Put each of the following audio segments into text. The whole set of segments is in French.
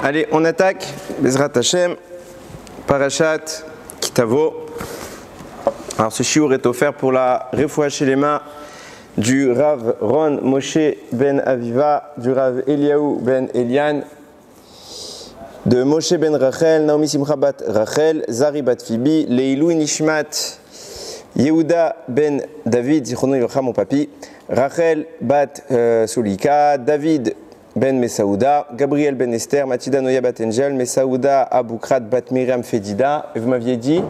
Allez, on attaque. Bezrat Hashem, Parashat Kitavo. Alors, ce shiur est offert pour la Refoua Shelema du Rav Ron Moshe ben Aviva, du Rav Eliaou ben Elian, de Moshe ben Rachel, Naomi Simcha bat Rachel, Zari bat Fibi, Leilou Nishmat, Yehuda ben David, Zichrono Yocha, mon papi, Rachel bat Sulika, David ben Mesaouda, Gabriel ben Esther, Mathilda Noya bat Angel, Mesaouda Aboukrat bat Myriam Fedida, et vous m'aviez dit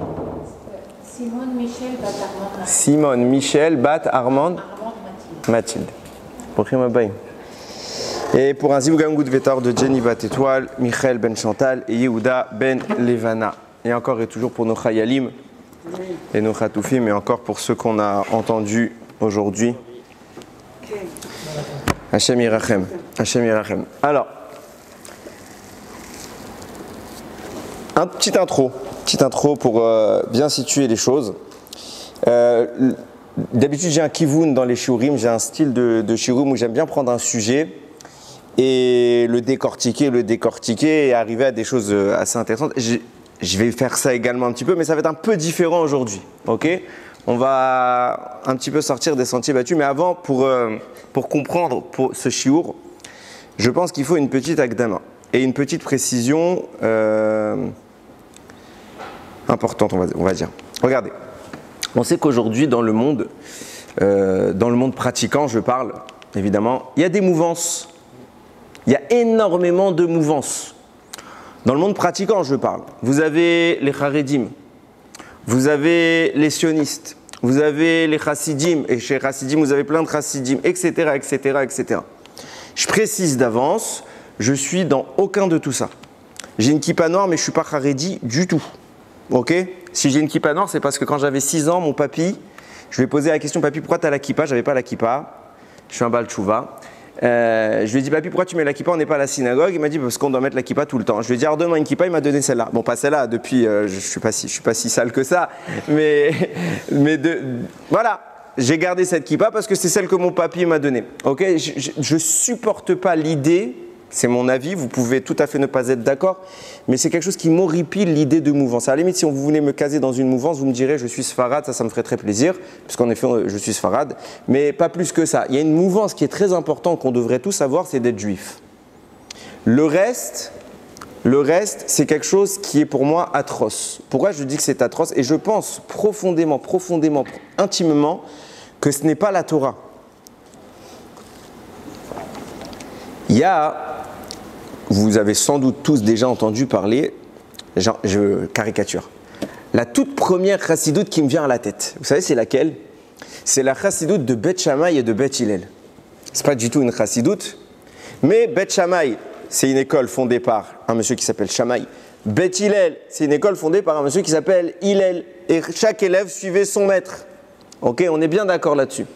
Simone Michel bat Armand. Simone Michel bat Armand Mathilde. Et pour un Zivugam Goud Vetar de Jenny bat Étoile, Michael ben Chantal et Yehuda ben Levana. Et encore et toujours pour nos Chayalim et nos Khatoufim, et encore pour ceux qu'on a entendus aujourd'hui. Hashem Yirachem. Hashem Yirachem. Alors, un petite intro pour bien situer les choses. D'habitude, j'ai un kivoun dans les shiurim, j'ai un style de shiurim où j'aime bien prendre un sujet et le décortiquer et arriver à des choses assez intéressantes. Je vais faire ça également un petit peu, mais ça va être un peu différent aujourd'hui. Ok ? On va un petit peu sortir des sentiers battus, mais avant, pour comprendre ce shiur, je pense qu'il faut une petite akdama et une petite précision importante, on va dire. Regardez, on sait qu'aujourd'hui, dans le monde pratiquant, je parle, évidemment, il y a des mouvances. Il y a énormément de mouvances. Dans le monde pratiquant, je parle. Vous avez les Haredim, vous avez les sionistes, vous avez les Chassidim, et chez Chassidim, vous avez plein de Chassidim, etc., etc., etc. Je précise d'avance, je suis dans aucun de tout ça. J'ai une kippa noire, mais je ne suis pas Haredi du tout. Ok ? Si j'ai une kippa noire, c'est parce que quand j'avais 6 ans, mon papy, je lui ai posé la question, papy, pourquoi tu as la kippa ? Je n'avais pas la kippa. Je suis un Baal Tchouva. Je lui ai dit, papy, pourquoi tu mets la kippa ? On n'est pas à la synagogue. Il m'a dit, parce qu'on doit mettre la kippa tout le temps. Je lui ai dit, alors donne-moi une kippa. Il m'a donné celle-là. Bon, pas celle-là. Depuis, je suis pas si sale que ça. Voilà. J'ai gardé cette kippa parce que c'est celle que mon papy m'a donnée. Ok ? Je supporte pas l'idée. C'est mon avis, vous pouvez tout à fait ne pas être d'accord, mais c'est quelque chose qui m'horripile l'idée de mouvance. À la limite, si vous voulez me caser dans une mouvance, vous me direz je suis sfarad, ça me ferait très plaisir, puisqu'en effet je suis sfarad, mais pas plus que ça. Il y a une mouvance qui est très importante qu'on devrait tous savoir, c'est d'être juif. Le reste, c'est quelque chose qui est pour moi atroce. Pourquoi je dis que c'est atroce ? Et je pense profondément, intimement, que ce n'est pas la Torah. Vous avez sans doute tous déjà entendu parler, je caricature, la toute première chassidoute qui me vient à la tête. Vous savez c'est laquelle ? C'est la chassidoute de Beth Shammai et de Beth Hillel. Ce n'est pas du tout une chassidoute, mais Beth Shammai, c'est une école fondée par un monsieur qui s'appelle Shammai. Beth Hillel, c'est une école fondée par un monsieur qui s'appelle Hillel. Et chaque élève suivait son maître. Ok, on est bien d'accord là-dessus.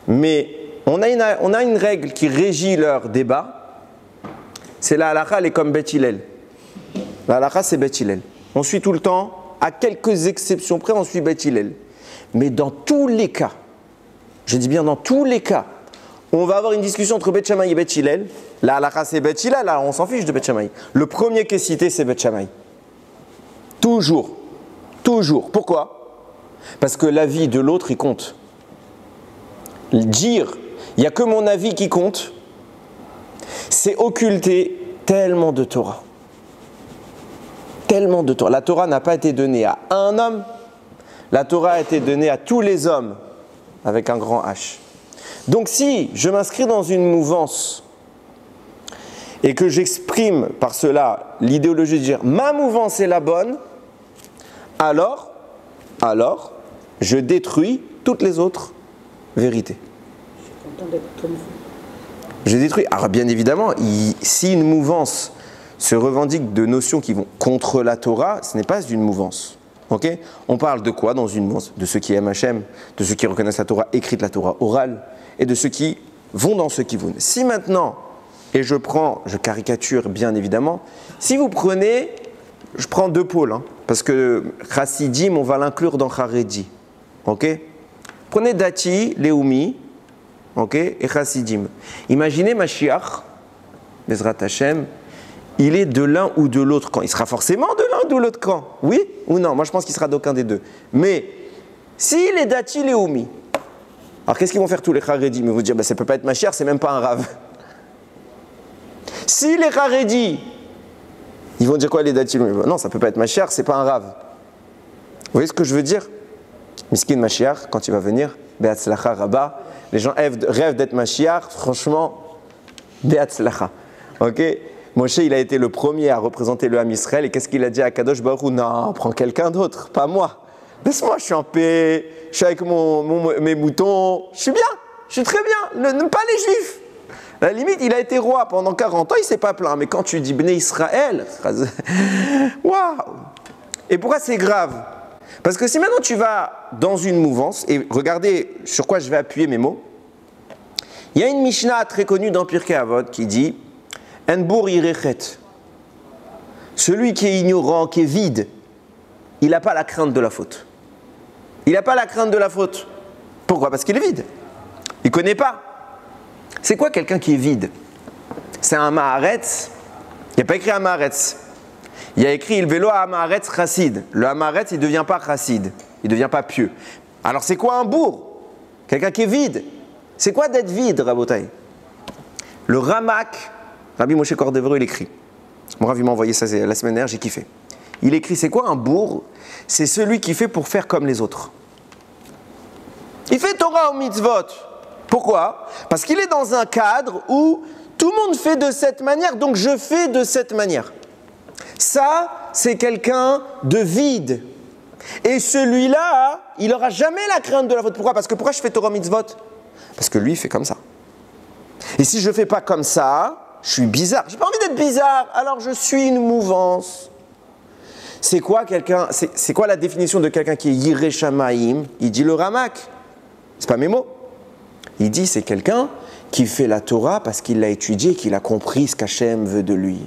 Mais on a une règle qui régit leur débat. C'est la halakha, elle est comme Beth Hillel. La halakha, c'est Beth Hillel. On suit tout le temps, à quelques exceptions près, on suit Beth Hillel. Mais dans tous les cas, je dis bien dans tous les cas, on va avoir une discussion entre Beth Shammai et Beth Hillel. La halakha, c'est Beth Hillel, alors on s'en fiche de Beth Shammai. Le premier qui est cité, c'est Beth Shammai. Toujours. Pourquoi ? Parce que l'avis de l'autre, il compte. Dire, il n'y a que mon avis qui compte, c'est occulter tellement de Torah. Tellement de Torah. La Torah n'a pas été donnée à un homme, la Torah a été donnée à tous les hommes, avec un grand H. Donc si je m'inscris dans une mouvance et que j'exprime par cela l'idéologie de dire ma mouvance est la bonne, alors je détruis toutes les autres vérités. Je suis content d'être comme vous. Je détruis. Alors bien évidemment, si une mouvance se revendique de notions qui vont contre la Torah, ce n'est pas une mouvance. Okay ? On parle de quoi dans une mouvance ? De ceux qui aiment Hachem, de ceux qui reconnaissent la Torah écrite, la Torah orale, et de ceux qui vont dans ce qui vont. Si maintenant, et je caricature bien évidemment, si vous prenez, je prends 2 pôles, parce que Chassidim, on va l'inclure dans Haredi. Ok ? Prenez Dati, Léoumi, ok, et Chassidim. Imaginez Mashiach, Bezrat Hashem, il est de l'un ou de l'autre camp. Il sera forcément de l'un ou de l'autre camp. Oui ou non? Moi, je pense qu'il sera d'aucun des deux. Mais s'il est dati léoumi, alors qu'est-ce qu'ils vont faire tous les Haredim? Ils vont dire, ça ne peut pas être Mashiach, c'est même pas un Rav. Si les Haredim, ils vont dire quoi les dati léoumi? Non, ça ne peut pas être Mashiach, c'est pas un Rav. Vous voyez ce que je veux dire? Miskin Mashiach, quand il va venir, Be'atzlacha Rabba, les gens rêvent d'être Mashiach, franchement, Be'atzlacha. Ok? Moshe, il a été le premier à représenter le Ham Israël, et qu'est-ce qu'il a dit à Kadosh Baruch Hu? Non, prends quelqu'un d'autre, pas moi. Laisse-moi, je suis en paix, je suis avec mes moutons, je suis bien, je suis très bien, pas les Juifs. À la limite, il a été roi pendant 40 ans, il ne s'est pas plaint, mais quand tu dis Bnei Israël, waouh! Et pourquoi c'est grave? Parce que si maintenant tu vas dans une mouvance, et regardez sur quoi je vais appuyer mes mots, il y a une Mishnah très connue dans Pirkei Avot qui dit En bour yirechet. Celui qui est ignorant, qui est vide, il n'a pas la crainte de la faute. Il n'a pas la crainte de la faute. Pourquoi? Parce qu'il est vide. Il ne connaît pas. C'est quoi quelqu'un qui est vide? C'est un Maharetz. Il n'y a pas écrit un Maharetz. Il y a écrit il vélo à Hamaretz chassid. Le Hamaretz, il ne devient pas chassid. Il ne devient pas pieux. Alors c'est quoi un bourg? Quelqu'un qui est vide. C'est quoi d'être vide, Rabotai? Le Ramak, Rabbi Moshe Cordovero, il écrit. Mon Rav, il m'a envoyé ça la semaine dernière, j'ai kiffé. Il écrit, c'est quoi un bourg? C'est celui qui fait pour faire comme les autres. Il fait Torah au mitzvot. Pourquoi? Parce qu'il est dans un cadre où tout le monde fait de cette manière, donc je fais de cette manière. Ça, c'est quelqu'un de vide. Et celui-là, il n'aura jamais la crainte de la faute. Pourquoi? Parce que pourquoi je fais Torah mitzvot? Parce que lui, il fait comme ça. Et si je ne fais pas comme ça, je suis bizarre. Je n'ai pas envie d'être bizarre, alors je suis une mouvance. C'est quoi quelqu'un? C'est quoi la définition de quelqu'un qui est Yireh Shamayim? Il dit le Ramak. C'est pas mes mots. Il dit c'est quelqu'un qui fait la Torah parce qu'il l'a étudiée, qu'il a compris ce qu'Hachem veut de lui.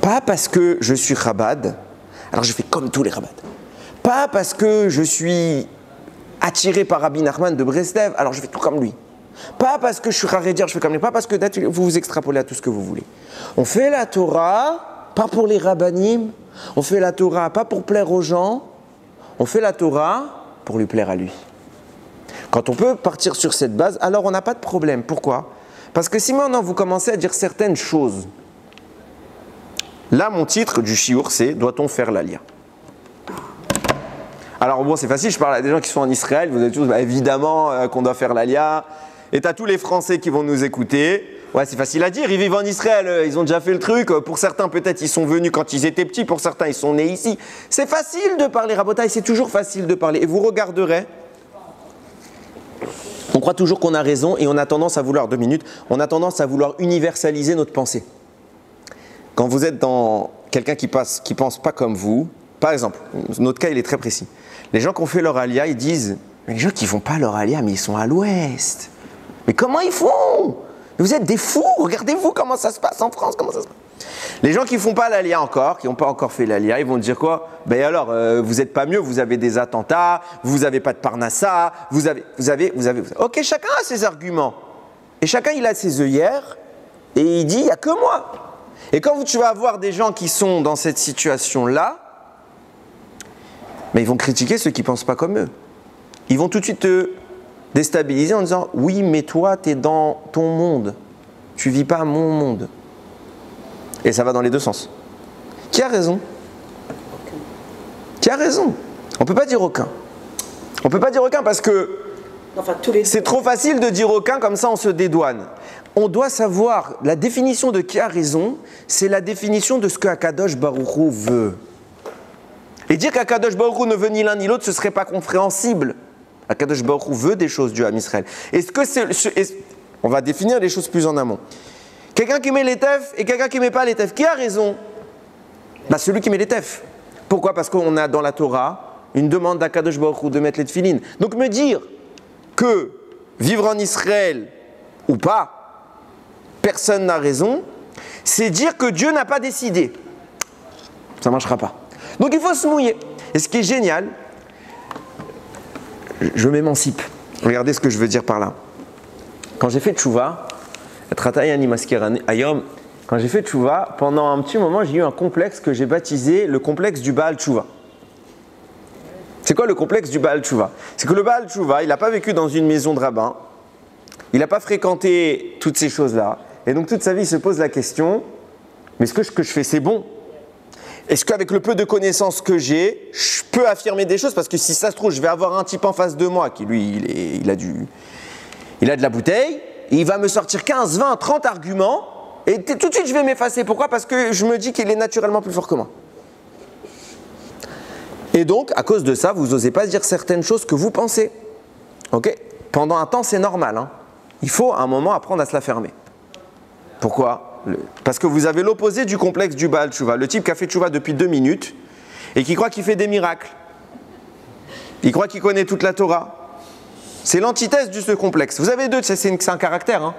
Pas parce que je suis Chabad, alors je fais comme tous les Chabad. Pas parce que je suis attiré par Rabbi Nachman de Breslev, alors je fais tout comme lui. Pas parce que je suis Haredir, je fais comme lui. Pas parce que vous vous extrapolez à tout ce que vous voulez. On fait la Torah, pas pour les Rabbanim. On fait la Torah, pas pour plaire aux gens. On fait la Torah pour lui plaire à lui. Quand on peut partir sur cette base, alors on n'a pas de problème. Pourquoi? Parce que si maintenant vous commencez à dire certaines choses, là, mon titre du shiur, c'est « Doit-on faire l'Alia ?» Alors bon, c'est facile, je parle à des gens qui sont en Israël, vous êtes tous, évidemment qu'on doit faire l'Alia. Et tu as tous les Français qui vont nous écouter. Ouais, c'est facile à dire, ils vivent en Israël, ils ont déjà fait le truc. Pour certains, peut-être, ils sont venus quand ils étaient petits, pour certains, ils sont nés ici. C'est facile de parler, Rabotai, c'est toujours facile de parler. Et vous regarderez, on croit toujours qu'on a raison et on a tendance à vouloir, 2 minutes, on a tendance à vouloir universaliser notre pensée. Quand vous êtes dans quelqu'un qui pense pas comme vous, par exemple, notre cas il est très précis. Les gens qui ont fait leur alia, ils disent, mais les gens qui font pas leur alia, mais ils sont à l'ouest. Mais comment ils font? Vous êtes des fous, regardez-vous comment ça se passe en France, comment ça se passe. Les gens qui font pas l'alia encore, qui n'ont pas encore fait l'alia, ils vont dire quoi? Ben alors, vous n'êtes pas mieux, vous avez des attentats, vous n'avez pas de parnassa, vous avez. Ok, chacun a ses arguments. Et chacun il a ses œillères, et il dit, il n'y a que moi. Et quand tu vas avoir des gens qui sont dans cette situation-là, mais ils vont critiquer ceux qui ne pensent pas comme eux. Ils vont tout de suite te déstabiliser en disant « Oui, mais toi, tu es dans ton monde. Tu ne vis pas mon monde. » Et ça va dans les deux sens. Qui a raison? Qui a raison? On ne peut pas dire aucun. On ne peut pas dire aucun parce que c'est trop facile de dire aucun, comme ça on se dédouane. On doit savoir, la définition de qui a raison, c'est la définition de ce que Akadosh Baruch Hu veut. Et dire qu'Akadosh Baruch Hu ne veut ni l'un ni l'autre, ce ne serait pas compréhensible. Akadosh Baruch Hu veut des choses du Ham Israël. On va définir les choses plus en amont. Quelqu'un qui met les tefs et quelqu'un qui ne met pas les tefs, qui a raison? Celui qui met les tefs. Pourquoi? Parce qu'on a dans la Torah une demande d'Akadosh Baruch Hu de mettre les tefilines. Donc me dire que vivre en Israël ou pas, personne n'a raison, c'est dire que Dieu n'a pas décidé. Ça ne marchera pas. Donc il faut se mouiller. Et ce qui est génial, je m'émancipe. Regardez ce que je veux dire par là. Quand j'ai fait tchouva, quand j'ai fait tchouva, pendant un petit moment, j'ai eu un complexe que j'ai baptisé le complexe du Baal Tchouva. C'est quoi le complexe du Baal Tchouva? C'est que le Baal Tchouva, il n'a pas vécu dans une maison de rabbin, il n'a pas fréquenté toutes ces choses-là, et donc toute sa vie, il se pose la question, mais est-ce que ce que je fais, c'est bon? Est-ce qu'avec le peu de connaissances que j'ai, je peux affirmer des choses? Parce que si ça se trouve, je vais avoir un type en face de moi qui, lui, il a de la bouteille, et il va me sortir 15, 20, 30 arguments, et tout de suite, je vais m'effacer. Pourquoi? Parce que je me dis qu'il est naturellement plus fort que moi. Et donc, à cause de ça, vous n'osez pas dire certaines choses que vous pensez. Ok? Pendant un temps, c'est normal. Hein. Il faut, à un moment, apprendre à se la fermer. Pourquoi? Parce que vous avez l'opposé du complexe du Baal Tchouva. Le type qui a fait Tchouva depuis 2 minutes et qui croit qu'il fait des miracles. Il croit qu'il connaît toute la Torah. C'est l'antithèse de ce complexe. Vous avez deux, c'est un caractère. Hein.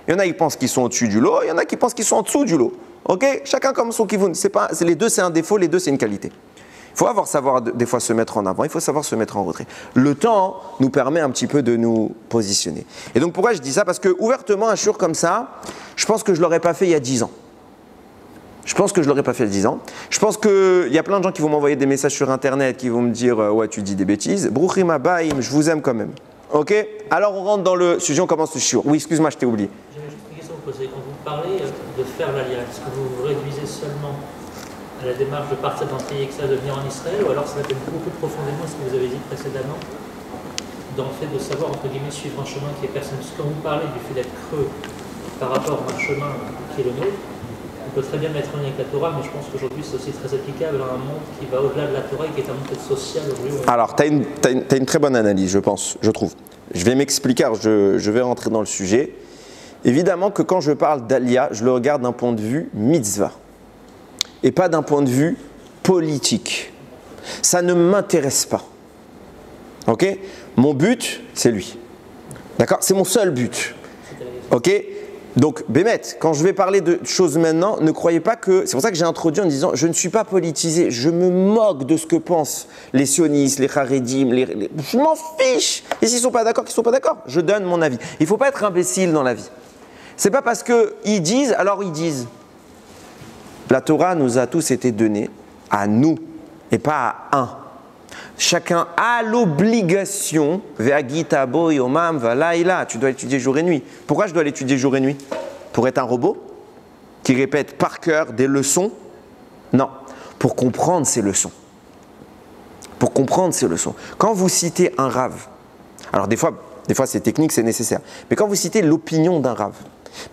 Il y en a qui pensent qu'ils sont au-dessus du lot, il y en a qui pensent qu'ils sont en dessous du lot. Ok? Chacun comme son kivun. Les deux, c'est un défaut, les deux, c'est une qualité. Il faut savoir des fois se mettre en avant, il faut savoir se mettre en retrait. Le temps nous permet un petit peu de nous positionner. Et donc pourquoi je dis ça? Parce que ouvertement, un shiur comme ça, je pense que je ne l'aurais pas fait il y a 10 ans. Je pense que je ne l'aurais pas fait il y a 10 ans. Je pense qu'il y a plein de gens qui vont m'envoyer des messages sur Internet, qui vont me dire ouais, tu dis des bêtises. Bruchim Abaim, je vous aime quand même. Ok? Alors on rentre dans le sujet, on commence le shiur. Oui, excuse-moi, je t'ai oublié. J'ai juste une question à vous poser. Quand vous parlez de faire l'alliance, est-ce que vous vous réduisez seulement à la démarche de partir dans le pays extra de venir en Israël, ou alors ça va être beaucoup plus profondément ce que vous avez dit précédemment, dans le fait de savoir, entre guillemets, suivre un chemin qui est personnel? Parce que quand vous parlez du fait d'être creux par rapport à un chemin qui est le nôtre, on peut très bien mettre en lien avec la Torah, mais je pense qu'aujourd'hui c'est aussi très applicable à un monde qui va au-delà de la Torah et qui est un monde peut-être social aujourd'hui. Alors, tu as une très bonne analyse, je pense, je trouve. Je vais m'expliquer, je vais rentrer dans le sujet. Évidemment que quand je parle d'Alia, je le regarde d'un point de vue mitzvah et pas d'un point de vue politique. Ça ne m'intéresse pas. Ok? Mon but, c'est lui. D'accord? C'est mon seul but. Ok? Donc, Bémet, quand je vais parler de choses maintenant, ne croyez pas que... C'est pour ça que j'ai introduit en disant, je ne suis pas politisé, je me moque de ce que pensent les sionistes, les charedim, je m'en fiche. Et s'ils ne sont pas d'accord, qu'ils ne sont pas d'accord. Je donne mon avis. Il ne faut pas être imbécile dans la vie. C'est pas parce qu'ils disent, alors ils disent. La Torah nous a tous été donnée à nous et pas à un. Chacun a l'obligation, ve'agitabo yomam va'laila, tu dois étudier jour et nuit. Pourquoi je dois l'étudier jour et nuit? Pour être un robot qui répète par cœur des leçons? Non, pour comprendre ces leçons. Pour comprendre ces leçons. Quand vous citez un rave, alors des fois c'est technique, c'est nécessaire, mais quand vous citez l'opinion d'un rave,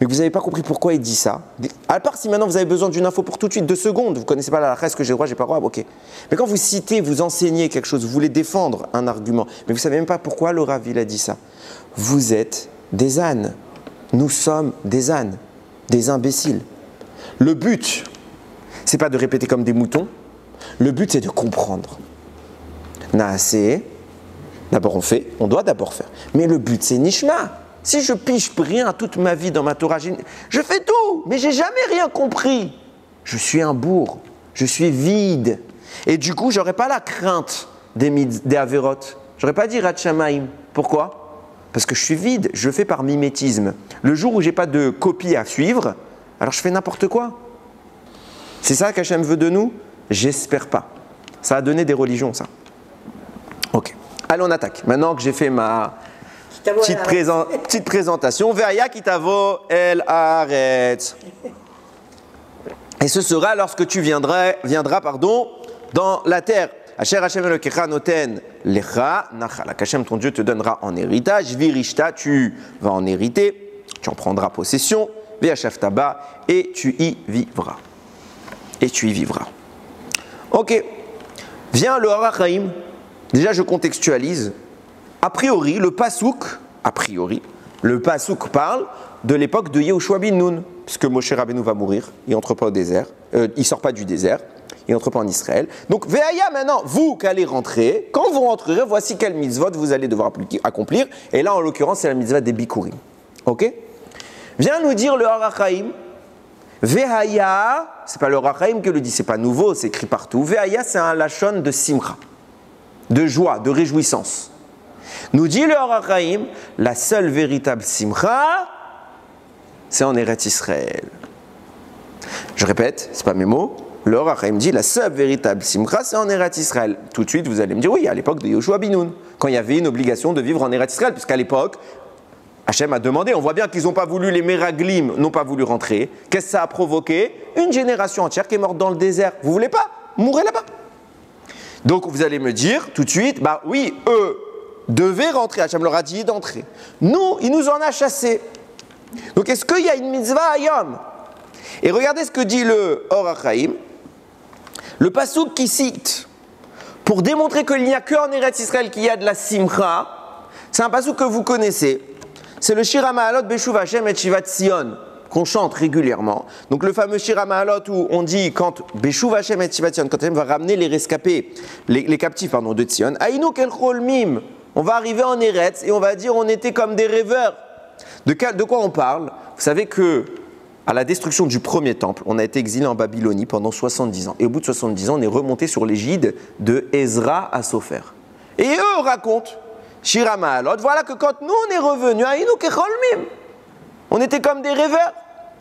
mais que vous n'avez pas compris pourquoi il dit ça, à part si maintenant vous avez besoin d'une info pour tout de suite, 2 secondes, vous ne connaissez pas la reste que j'ai le droit, j'ai pas le droit, ok. Mais quand vous citez, vous enseignez quelque chose, vous voulez défendre un argument, mais vous ne savez même pas pourquoi le Rav il a dit ça, vous êtes des ânes. Nous sommes des ânes, des imbéciles. Le but, c'est pas de répéter comme des moutons, le but c'est de comprendre. Naasé, d'abord on fait, on doit d'abord faire, mais le but c'est Nishma. Si je piche rien toute ma vie dans ma Torah, je fais tout, mais j'ai jamais rien compris. Je suis un bourg, je suis vide. Et du coup, j'aurais pas la crainte des avérotes. J'aurais pas dit Ratchamaim. Pourquoi? Parce que je suis vide, je le fais par mimétisme. Le jour où j'ai pas de copie à suivre, alors je fais n'importe quoi. C'est ça qu'Hachem veut de nous? J'espère pas. Ça a donné des religions, ça. Ok. Allez, on attaque. Maintenant que j'ai fait ma... Petite présentation. Ve'aya kitavo el haaretz. Et ce sera lorsque tu viendras dans la terre. Asher Hashem Elokecha noten lecha nachala. Qu'Hashem ton Dieu te donnera en héritage. Virishta, tu vas en hériter. Tu en prendras possession. Ve'ashaftaba, et tu y vivras. Et tu y vivras. Ok. Vient le harachaim. Déjà, je contextualise. A priori, le pasouk parle de l'époque de Yehoshua bin Nun, puisque Moshe Rabbeinu va mourir, il n'entre pas au désert, il sort pas du désert, il n'entre pas en Israël. Donc, Ve'aya maintenant, vous qui allez rentrer, quand vous rentrerez, voici quel mitzvot vous allez devoir accomplir. Et là, en l'occurrence, c'est la mitzvah des bikurim. Ok? Viens nous dire le harachaim. Ve'aya, c'est pas le harachaim qui le dit, c'est pas nouveau, c'est écrit partout. Ve'aya, c'est un lachon de simcha, de joie, de réjouissance. Nous dit le harachaim, la seule véritable simcha, c'est en Eretz Israël. Je répète, c'est pas mes mots. Le Or HaChaim dit la seule véritable simcha, c'est en Eretz Israël. Tout de suite, vous allez me dire oui, à l'époque de Yoshua bin Nun, quand il y avait une obligation de vivre en Eretz Israël, puisqu'à l'époque, Hachem a demandé, on voit bien qu'ils n'ont pas voulu, les Meraglim n'ont pas voulu rentrer. Qu'est-ce que ça a provoqué? Une génération entière qui est morte dans le désert. Vous voulez pas? Mourrez là-bas. Donc vous allez me dire tout de suite, bah oui, eux devaient rentrer, Hachem leur a dit d'entrer. Nous, il nous en a chassés. Donc est-ce qu'il y a une mitzvah à Yom? Et regardez ce que dit le Or HaChaim, le passouk qui cite, pour démontrer qu'il n'y a qu'en Eretz Israël qu'il y a de la simcha, c'est un passouk que vous connaissez. C'est le Shir HaMa'alot Beshuv Hashem et Shivat Zion, qu'on chante régulièrement. Donc le fameux Shir HaMa'alot où on dit quand Beshuv Hashem et Shivat Zion, quand Hashem va ramener les rescapés, les captifs de Zion, Aïnou kel cholmim, on va arriver en Eretz et on va dire on était comme des rêveurs. De quoi on parle? Vous savez que à la destruction du premier temple, on a été exilé en Babylonie pendant 70 ans. Et au bout de 70 ans, on est remonté sur l'égide de Ezra à Sopher. Et eux racontent, Shir HaMa'alot, voilà que quand nous on est revenus, Aïnou kecholmim, on était comme des rêveurs.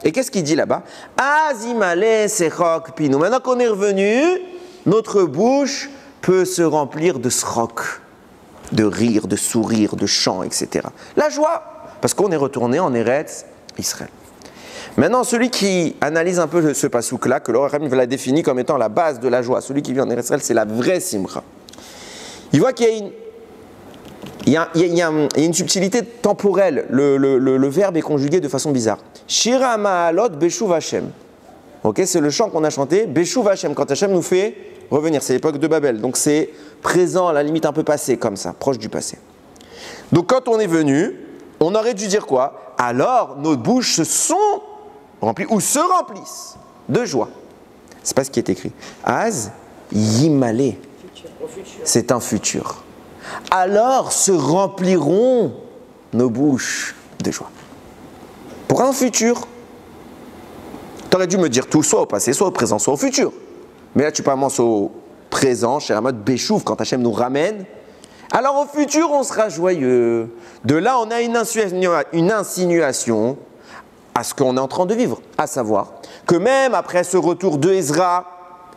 Et qu'est-ce qu'il dit là-bas? Azimale sechok pinu. Maintenant qu'on est revenu, notre bouche peut se remplir de srok, de rire, de sourire, de chant, etc. La joie, parce qu'on est retourné en Eretz Israël. Maintenant, celui qui analyse un peu ce passouk-là, que l'Or HaChaim l'a défini comme étant la base de la joie, celui qui vit en Eretz Israël, c'est la vraie simcha. Il voit qu'il y a une subtilité temporelle. Le verbe est conjugué de façon bizarre. Shir HaMa'alot Beshuv Hashem. Ok, c'est le chant qu'on a chanté. Beshuv Hashem, quand Hashem nous fait revenir. C'est l'époque de Babel. Donc c'est présent, à la limite un peu passé, comme ça, proche du passé. Donc quand on est venu, on aurait dû dire quoi? Alors nos bouches se sont remplies ou se remplissent de joie. C'est pas ce qui est écrit. Az Yimale. C'est un futur. Alors se rempliront nos bouches de joie. Pour un futur, tu aurais dû me dire tout, soit au passé, soit au présent, soit au futur. Mais là, tu commences au présent, chez la mode Béchouf, quand Hachem nous ramène. Alors au futur, on sera joyeux. De là, on a une insinuation à ce qu'on est en train de vivre, à savoir que même après ce retour de Ezra,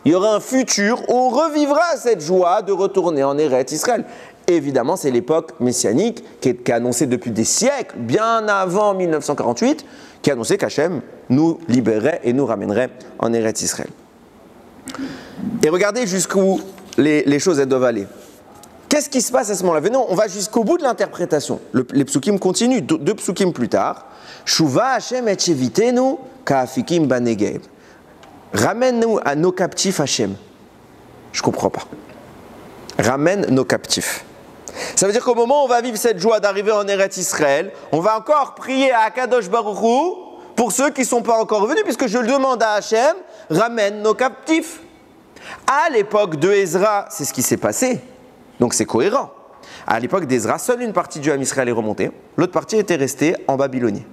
il y aura un futur où on revivra cette joie de retourner en Eretz Israël. Évidemment, c'est l'époque messianique qui est annoncée depuis des siècles, bien avant 1948, qui annonçait qu'Hachem nous libérerait et nous ramènerait en Eretz Israël. Et regardez jusqu'où les choses elles doivent aller. Qu'est-ce qui se passe à ce moment-là? Venons, on va jusqu'au bout de l'interprétation. Les psukim continuent, deux psukim plus tard. Shuva Hashem et Shevitenu ka'afikim banegev. Ramène-nous à nos captifs, Hachem. Je ne comprends pas. Ramène nos captifs. Ça veut dire qu'au moment où on va vivre cette joie d'arriver en Eretz Israël, on va encore prier à Akadosh Baruch Hu pour ceux qui ne sont pas encore venus, puisque je le demande à Hachem, ramène nos captifs. À l'époque de Ezra, c'est ce qui s'est passé. Donc c'est cohérent. À l'époque d'Ezra, seule une partie du Ham Israël est remontée, l'autre partie était restée en Babylonie.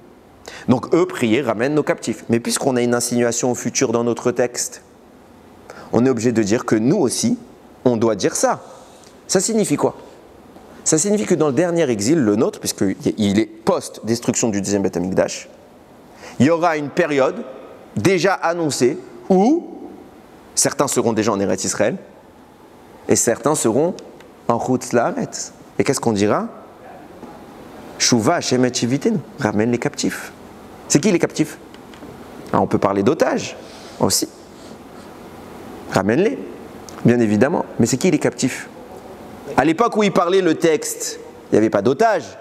Donc eux priaient, ramène nos captifs. Mais puisqu'on a une insinuation au futur dans notre texte, on est obligé de dire que nous aussi, on doit dire ça. Ça signifie quoi? Ça signifie que dans le dernier exil, le nôtre, puisqu'il est post-destruction du 10e Beth Amikdash, il y aura une période déjà annoncée où certains seront déjà en Eretz Israël et certains seront en Chutz La'aretz. Et qu'est-ce qu'on dira? Shuva Hashem et Shevitenu, ramène les captifs. C'est qui les captifs? On peut parler d'otages aussi. Ramène-les, bien évidemment. Mais c'est qui les captifs? À l'époque où il parlait le texte, il n'y avait pas d'otages.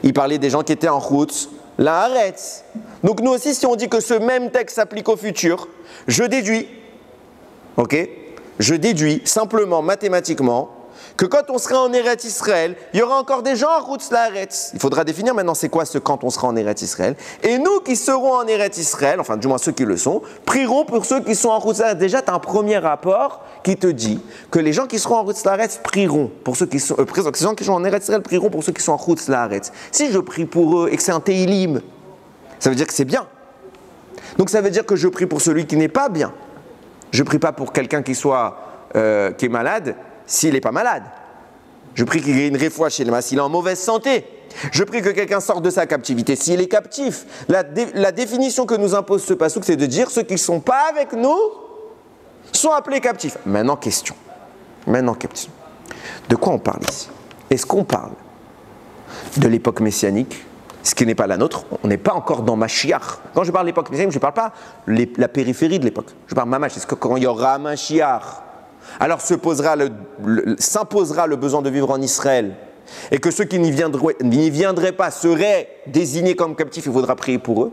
Il parlait des gens qui étaient en Chutz La'aretz. Donc nous aussi, si on dit que ce même texte s'applique au futur, je déduis, je déduis simplement, mathématiquement, que quand on sera en Eretz Israël, il y aura encore des gens en Chutz La'aretz. Il faudra définir maintenant c'est quoi ce quand on sera en Eretz Israël. Et nous qui serons en Eretz Israël, enfin du moins ceux qui le sont, prieront pour ceux qui sont en Chutz La'aretz. Déjà, tu as un premier rapport qui te dit que les gens qui seront en Chutz La'aretz prieront pour ceux qui sont, les gens qui sont en Eretz Israël prieront pour ceux qui sont en Chutz La'aretz. Si je prie pour eux et que c'est un Teilim, ça veut dire que c'est bien. Donc ça veut dire que je prie pour celui qui n'est pas bien. Je ne prie pas pour quelqu'un qui est malade s'il n'est pas malade. Je prie qu'il y ait une réfoua chez le mas s'il est en mauvaise santé. Je prie que quelqu'un sorte de sa captivité. S'il est captif, la définition que nous impose ce pasouk, c'est de dire ceux qui ne sont pas avec nous sont appelés captifs. Maintenant, question. De quoi on parle ici? Est-ce qu'on parle de l'époque messianique, ce qui n'est pas la nôtre? On n'est pas encore dans Mashiach. Quand je parle de l'époque messianique, je ne parle pas la périphérie de l'époque. Je parle Mamash. Est-ce que quand il y aura Mashiach, alors s'imposera le besoin de vivre en Israël, et que ceux qui n'y viendraient pas seraient désignés comme captifs, il faudra prier pour eux?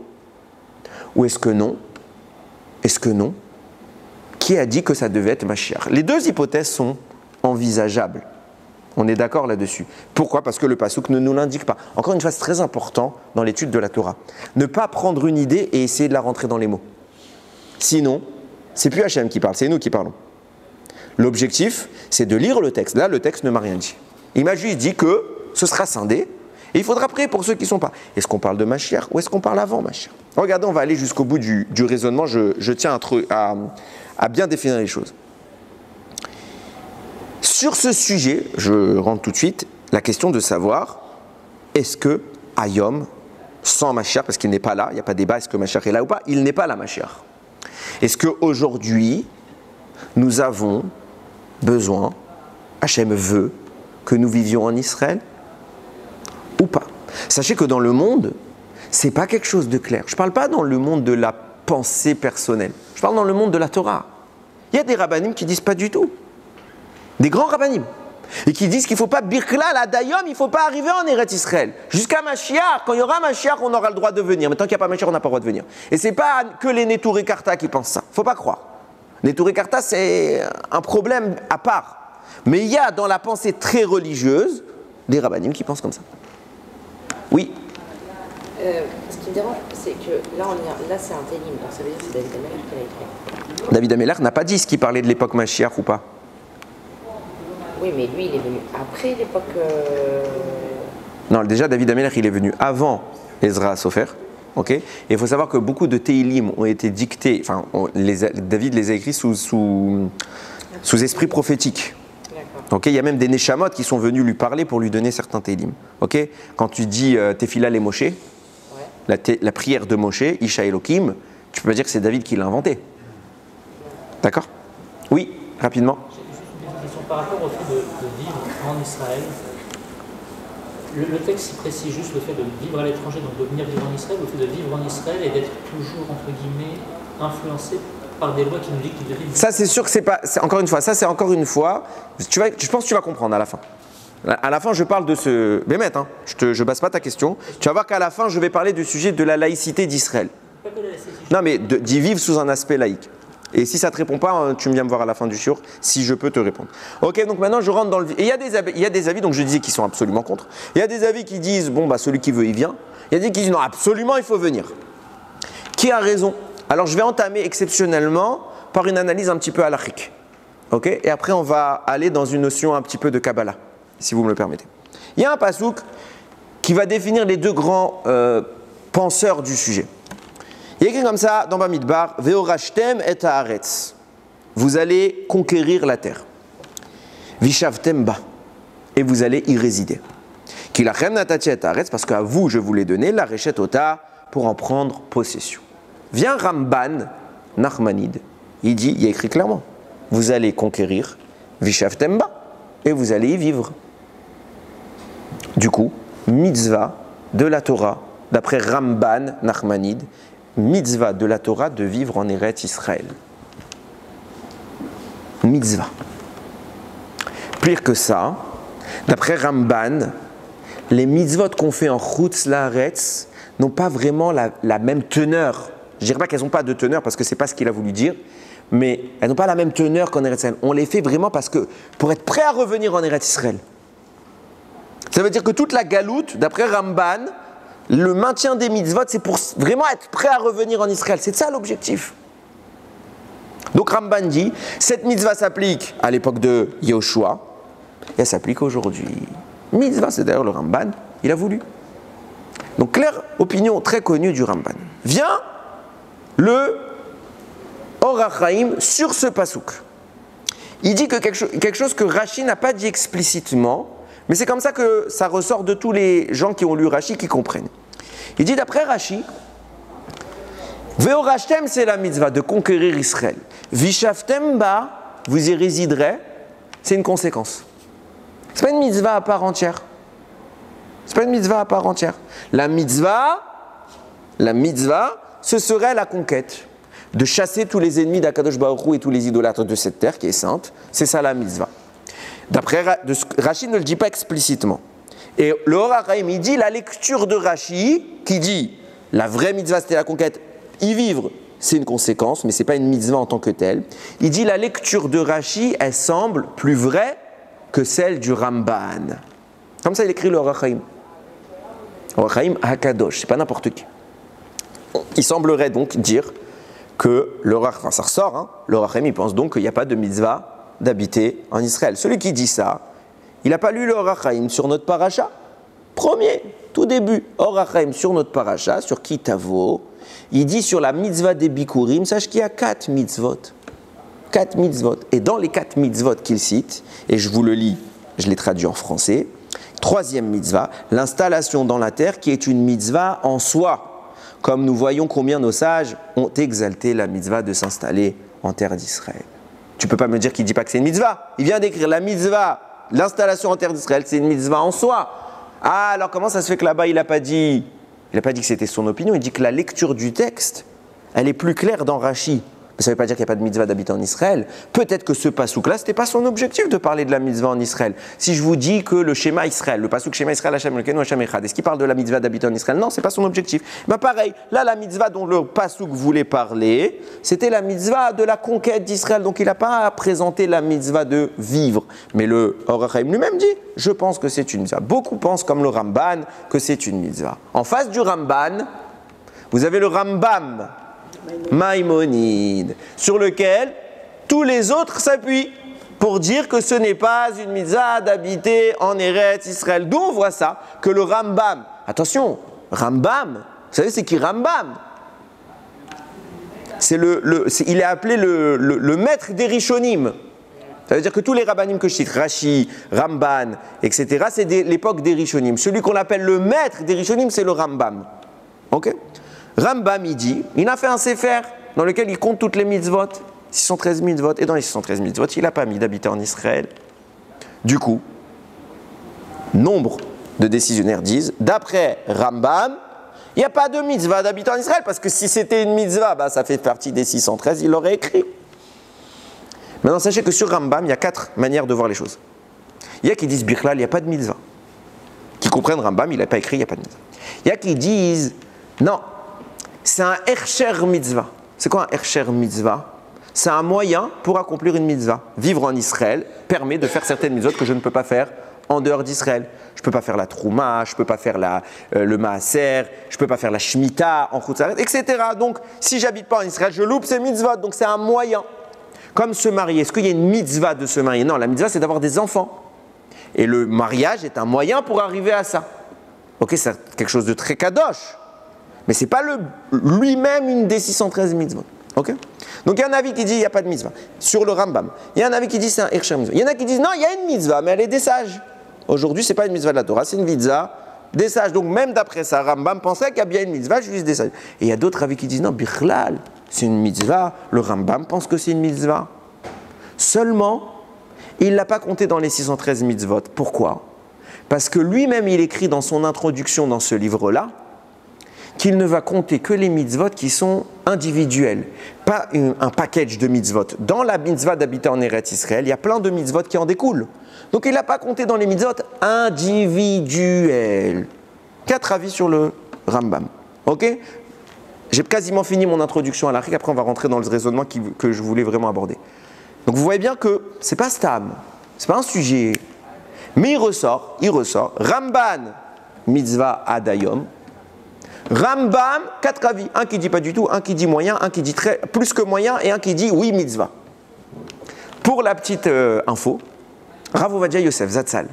Ou est-ce que non? Qui a dit que ça devait être Mashiach? Les deux hypothèses sont envisageables. On est d'accord là-dessus. Pourquoi? Parce que le pasouk ne nous l'indique pas. Encore une fois, c'est très important dans l'étude de la Torah. Ne pas prendre une idée et essayer de la rentrer dans les mots. Sinon, c'est plus Hachem qui parle, c'est nous qui parlons. L'objectif, c'est de lire le texte. Là, le texte ne m'a rien dit. Il m'a juste dit que ce sera scindé et il faudra prier pour ceux qui ne sont pas. Est-ce qu'on parle de Mashiach ou est-ce qu'on parle avant Mashiach? Regardez, on va aller jusqu'au bout du raisonnement. Je tiens à bien définir les choses. Sur ce sujet, je rentre tout de suite, la question de savoir, est-ce que Hayom, sans Mashiach, parce qu'il n'est pas là, il n'y a pas débat, est-ce que Mashiach est là ou pas? Il n'est pas là, Mashiach. Est-ce qu'aujourd'hui, nous avons besoin, Hachem veut, que nous vivions en Israël ou pas? Sachez que dans le monde, ce n'est pas quelque chose de clair. Je ne parle pas dans le monde de la pensée personnelle. Je parle dans le monde de la Torah. Il y a des rabbanim qui disent pas du tout. Des grands rabbanim. Et qui disent qu'il ne faut pas birklal adayom, il ne faut pas arriver en Eretz Israël. Jusqu'à Mashiach, quand il y aura Mashiach, on aura le droit de venir. Mais tant qu'il n'y a pas Mashiach, on n'a pas le droit de venir. Et ce n'est pas que les Neturei Karta qui pensent ça. Il ne faut pas croire. Neturei Karta, c'est un problème à part. Mais il y a dans la pensée très religieuse des rabbanim qui pensent comme ça. Oui. Ce qui me dérange, c'est que là c'est un télim, donc ça veut dire que c'est David Ameller qui l'a écrit. David Ameller n'a pas dit ce qu'il parlait de l'époque Mashiach ou pas. Oui, mais lui, il est venu après l'époque... Non, déjà, David Ameller, il est venu avant Ezra Sofer. Okay, et il faut savoir que beaucoup de Teilim ont été dictés, enfin, David les a écrits sous esprit prophétique. Okay, il y a même des Neshamot qui sont venus lui parler pour lui donner certains Teilim. Okay, quand tu dis Tefila les Moshe, la prière de Moshe, Isha Elohim, tu peux pas dire que c'est David qui l'a inventé. D'accord? Oui, rapidement. Par rapport au fait de vivre en Israël, le texte précise juste le fait de vivre à l'étranger, donc de venir vivre en Israël, le fait de vivre en Israël et d'être toujours, entre guillemets, influencé par des lois qui nous disent qu'il devait vivre. Ça, c'est sûr que c'est pas. Encore une fois, ça, c'est encore une fois. Je pense que tu vas comprendre à la fin. À la fin, je parle de ce. Bémet, hein, je base pas ta question. Tu vas voir qu'à la fin, je vais parler du sujet de la laïcité d'Israël. Pas que la laïcité. Non, mais d'y vivre sous un aspect laïque. Et si ça ne te répond pas, tu viens me voir à la fin du shiur, si je peux te répondre. Ok, donc maintenant je rentre dans le... Et il y a des avis, donc je disais, qui sont absolument contre. Il y a des avis qui disent, bon, bah celui qui veut, il vient. Il y a des qui disent, non, absolument, il faut venir. Qui a raison? Alors je vais entamer exceptionnellement par une analyse un petit peu halachique. Ok? Et après, on va aller dans une notion un petit peu de Kabbalah, si vous me le permettez. Il y a un pasouk qui va définir les deux grands penseurs du sujet. Il y a écrit comme ça dans Bamidbar, Ve'orashtem et haaretz. Vous allez conquérir la terre. Vishavtem ba. Et vous allez y résider. Kilachem natati et haaretz, parce qu'à vous je vous l'ai donné, la rechet ota, pour en prendre possession. Vient Ramban, Nachmanide, il y a écrit clairement, vous allez conquérir Vishavtem ba, et vous allez y vivre. Du coup, mitzvah de la Torah, d'après Ramban, Nachmanide, mitzvah de la Torah de vivre en Eretz Israël. Mitzvah. Pire que ça, d'après Ramban, les mitzvot qu'on fait en Chutz La'aretz n'ont pas vraiment la même teneur. Je ne dirais pas qu'elles n'ont pas de teneur parce que ce n'est pas ce qu'il a voulu dire, mais elles n'ont pas la même teneur qu'en Eretz Israël. On les fait vraiment parce que pour être prêt à revenir en Eretz Israël. Ça veut dire que toute la galoute, d'après Ramban, le maintien des mitzvot, c'est pour vraiment être prêt à revenir en Israël. C'est ça l'objectif. Donc Ramban dit, cette mitzvah s'applique à l'époque de Yehoshua, et elle s'applique aujourd'hui. Mitzvah, c'est d'ailleurs le Ramban, il a voulu. Donc claire opinion très connue du Ramban. Vient le Or HaChaim sur ce pasouk. Il dit que quelque chose que Rashi n'a pas dit explicitement, Mais c'est comme ça que ça ressort de tous les gens qui ont lu Rashi qui comprennent. Il dit d'après Rashi, Ve'orashtem, c'est la mitzvah de conquérir Israël. Vishavtem ba, vous y résiderez, c'est une conséquence. Ce n'est pas une mitzvah à part entière. Ce n'est pas une mitzvah à part entière. La mitzvah, ce serait la conquête. De chasser tous les ennemis d'Akadosh Baruch Hu et tous les idolâtres de cette terre qui est sainte. C'est ça la mitzvah. D'après Rashi ne le dit pas explicitement. Et le Or HaChaim, il dit la lecture de Rashi qui dit la vraie mitzvah c'était la conquête, y vivre c'est une conséquence, mais ce n'est pas une mitzvah en tant que telle. Il dit la lecture de Rashi, elle semble plus vraie que celle du Ramban. Comme ça il écrit le Or HaChaim. Or HaChaim HaKadosh, c'est pas n'importe qui. Il semblerait donc dire que ça ressort, hein, le Or HaChaim il pense donc qu'il n'y a pas de mitzvah d'habiter en Israël. Celui qui dit ça, il n'a pas lu le Or HaChaim sur notre paracha. Premier, tout début, Or HaChaim sur notre paracha, sur Kitavo, il dit sur la mitzvah des Bikurim, sache qu'il y a 4 mitzvot. 4 mitzvot. Et dans les 4 mitzvot qu'il cite, et je vous le lis, je l'ai traduit en français, 3e mitzvah, l'installation dans la terre qui est une mitzvah en soi. Comme nous voyons combien nos sages ont exalté la mitzvah de s'installer en terre d'Israël. Tu ne peux pas me dire qu'il ne dit pas que c'est une mitzvah. Il vient d'écrire la mitzvah, l'installation en terre d'Israël, c'est une mitzvah en soi. Ah, alors comment ça se fait que là-bas, il n'a pas dit que c'était son opinion, il dit que la lecture du texte, elle est plus claire dans Rashi. Ça ne veut pas dire qu'il n'y a pas de mitzvah d'habiter en Israël. Peut-être que ce pasouk-là, ce n'était pas son objectif de parler de la mitzvah en Israël. Si je vous dis que le schéma Israël, le pasouk schéma Israël, Hashem Elokeinu, Hashem Echad, est-ce qu'il parle de la mitzvah d'habiter en Israël? Non, ce n'est pas son objectif. Ben pareil, là, la mitzvah dont le pasouk voulait parler, c'était la mitzvah de la conquête d'Israël. Donc il n'a pas présenté la mitzvah de vivre. Mais le Or HaChaim lui-même dit, je pense que c'est une mitzvah. Beaucoup pensent, comme le Ramban, que c'est une mitzvah. En face du Ramban, vous avez le Rambam, Maïmonide, sur lequel tous les autres s'appuient pour dire que ce n'est pas une mitzvah d'habiter en Eretz Israël. D'où on voit ça, que le Rambam, attention, Rambam, vous savez c'est qui Rambam? Il est appelé le maître des Rishonim. Ça veut dire que tous les rabbanim que je cite, Rashi, Ramban, etc., c'est l'époque des Rishonim. Celui qu'on appelle le maître des Rishonim, c'est le Rambam. Ok? Rambam, il a fait un sefer dans lequel il compte toutes les mitzvot, 613 mitzvot, et dans les 613 mitzvot, il n'a pas mis d'habiter en Israël. Du coup, nombre de décisionnaires disent, d'après Rambam, il n'y a pas de mitzvah d'habiter en Israël, parce que si c'était une mitzvah, ça fait partie des 613, il l'aurait écrit. Maintenant, sachez que sur Rambam, il y a 4 manières de voir les choses. Il y a qui disent, Bichlal, il n'y a pas de mitzvah. Qui comprennent Rambam, il n'a pas écrit, il n'y a pas de mitzvah. Il y a qui disent, non, c'est un Hersher mitzvah. C'est quoi un Hersher mitzvah? C'est un moyen pour accomplir une mitzvah. Vivre en Israël permet de faire certaines mitzvot que je ne peux pas faire en dehors d'Israël. Je ne peux pas faire la trouma, je ne peux pas faire le maaser, je ne peux pas faire la shmita en Chutzaret, etc. Donc, si j'habite pas en Israël, je loupe ces mitzvot. Donc, c'est un moyen. Comme se marier. Est-ce qu'il y a une mitzvah de se marier? Non, la mitzvah, c'est d'avoir des enfants. Et le mariage est un moyen pour arriver à ça. Ok, c'est quelque chose de très kadosh. Mais ce n'est pas lui-même une des 613 mitzvot. Okay, donc il y a un avis qui dit qu'il n'y a pas de mitzvah. Sur le Rambam. Il y a un avis qui dit c'est un Hersher mitzvah. Il y en a qui disent non, il y a une mitzvah, mais elle est des sages. Aujourd'hui, ce n'est pas une mitzvah de la Torah, c'est une mitzvah des sages. Donc même d'après ça, Rambam pensait qu'il y a bien une mitzvah juste des sages. Et il y a d'autres avis qui disent non, Bichlal, c'est une mitzvah. Le Rambam pense que c'est une mitzvah. Seulement, il ne l'a pas compté dans les 613 mitzvot. Pourquoi? Parce que lui-même, il écrit dans son introduction dans ce livre-là qu'il ne va compter que les mitzvot qui sont individuels, pas un package de mitzvot. Dans la mitzvah d'habiter en Eretz Israël, il y a plein de mitzvot qui en découlent. Donc il n'a pas compté dans les mitzvot individuels. 4 avis sur le Rambam. Ok? J'ai quasiment fini mon introduction à l'Arik, après on va rentrer dans le raisonnement que je voulais vraiment aborder. Donc vous voyez bien que ce n'est pas stam, ce n'est pas un sujet. Mais il ressort, Ramban, mitzvah adayom. Rambam, 4 avis. Un qui dit pas du tout, un qui dit moyen, un qui dit plus que moyen et un qui dit oui mitzvah. Pour la petite info, Rav Ovadia Yosef Zatzal,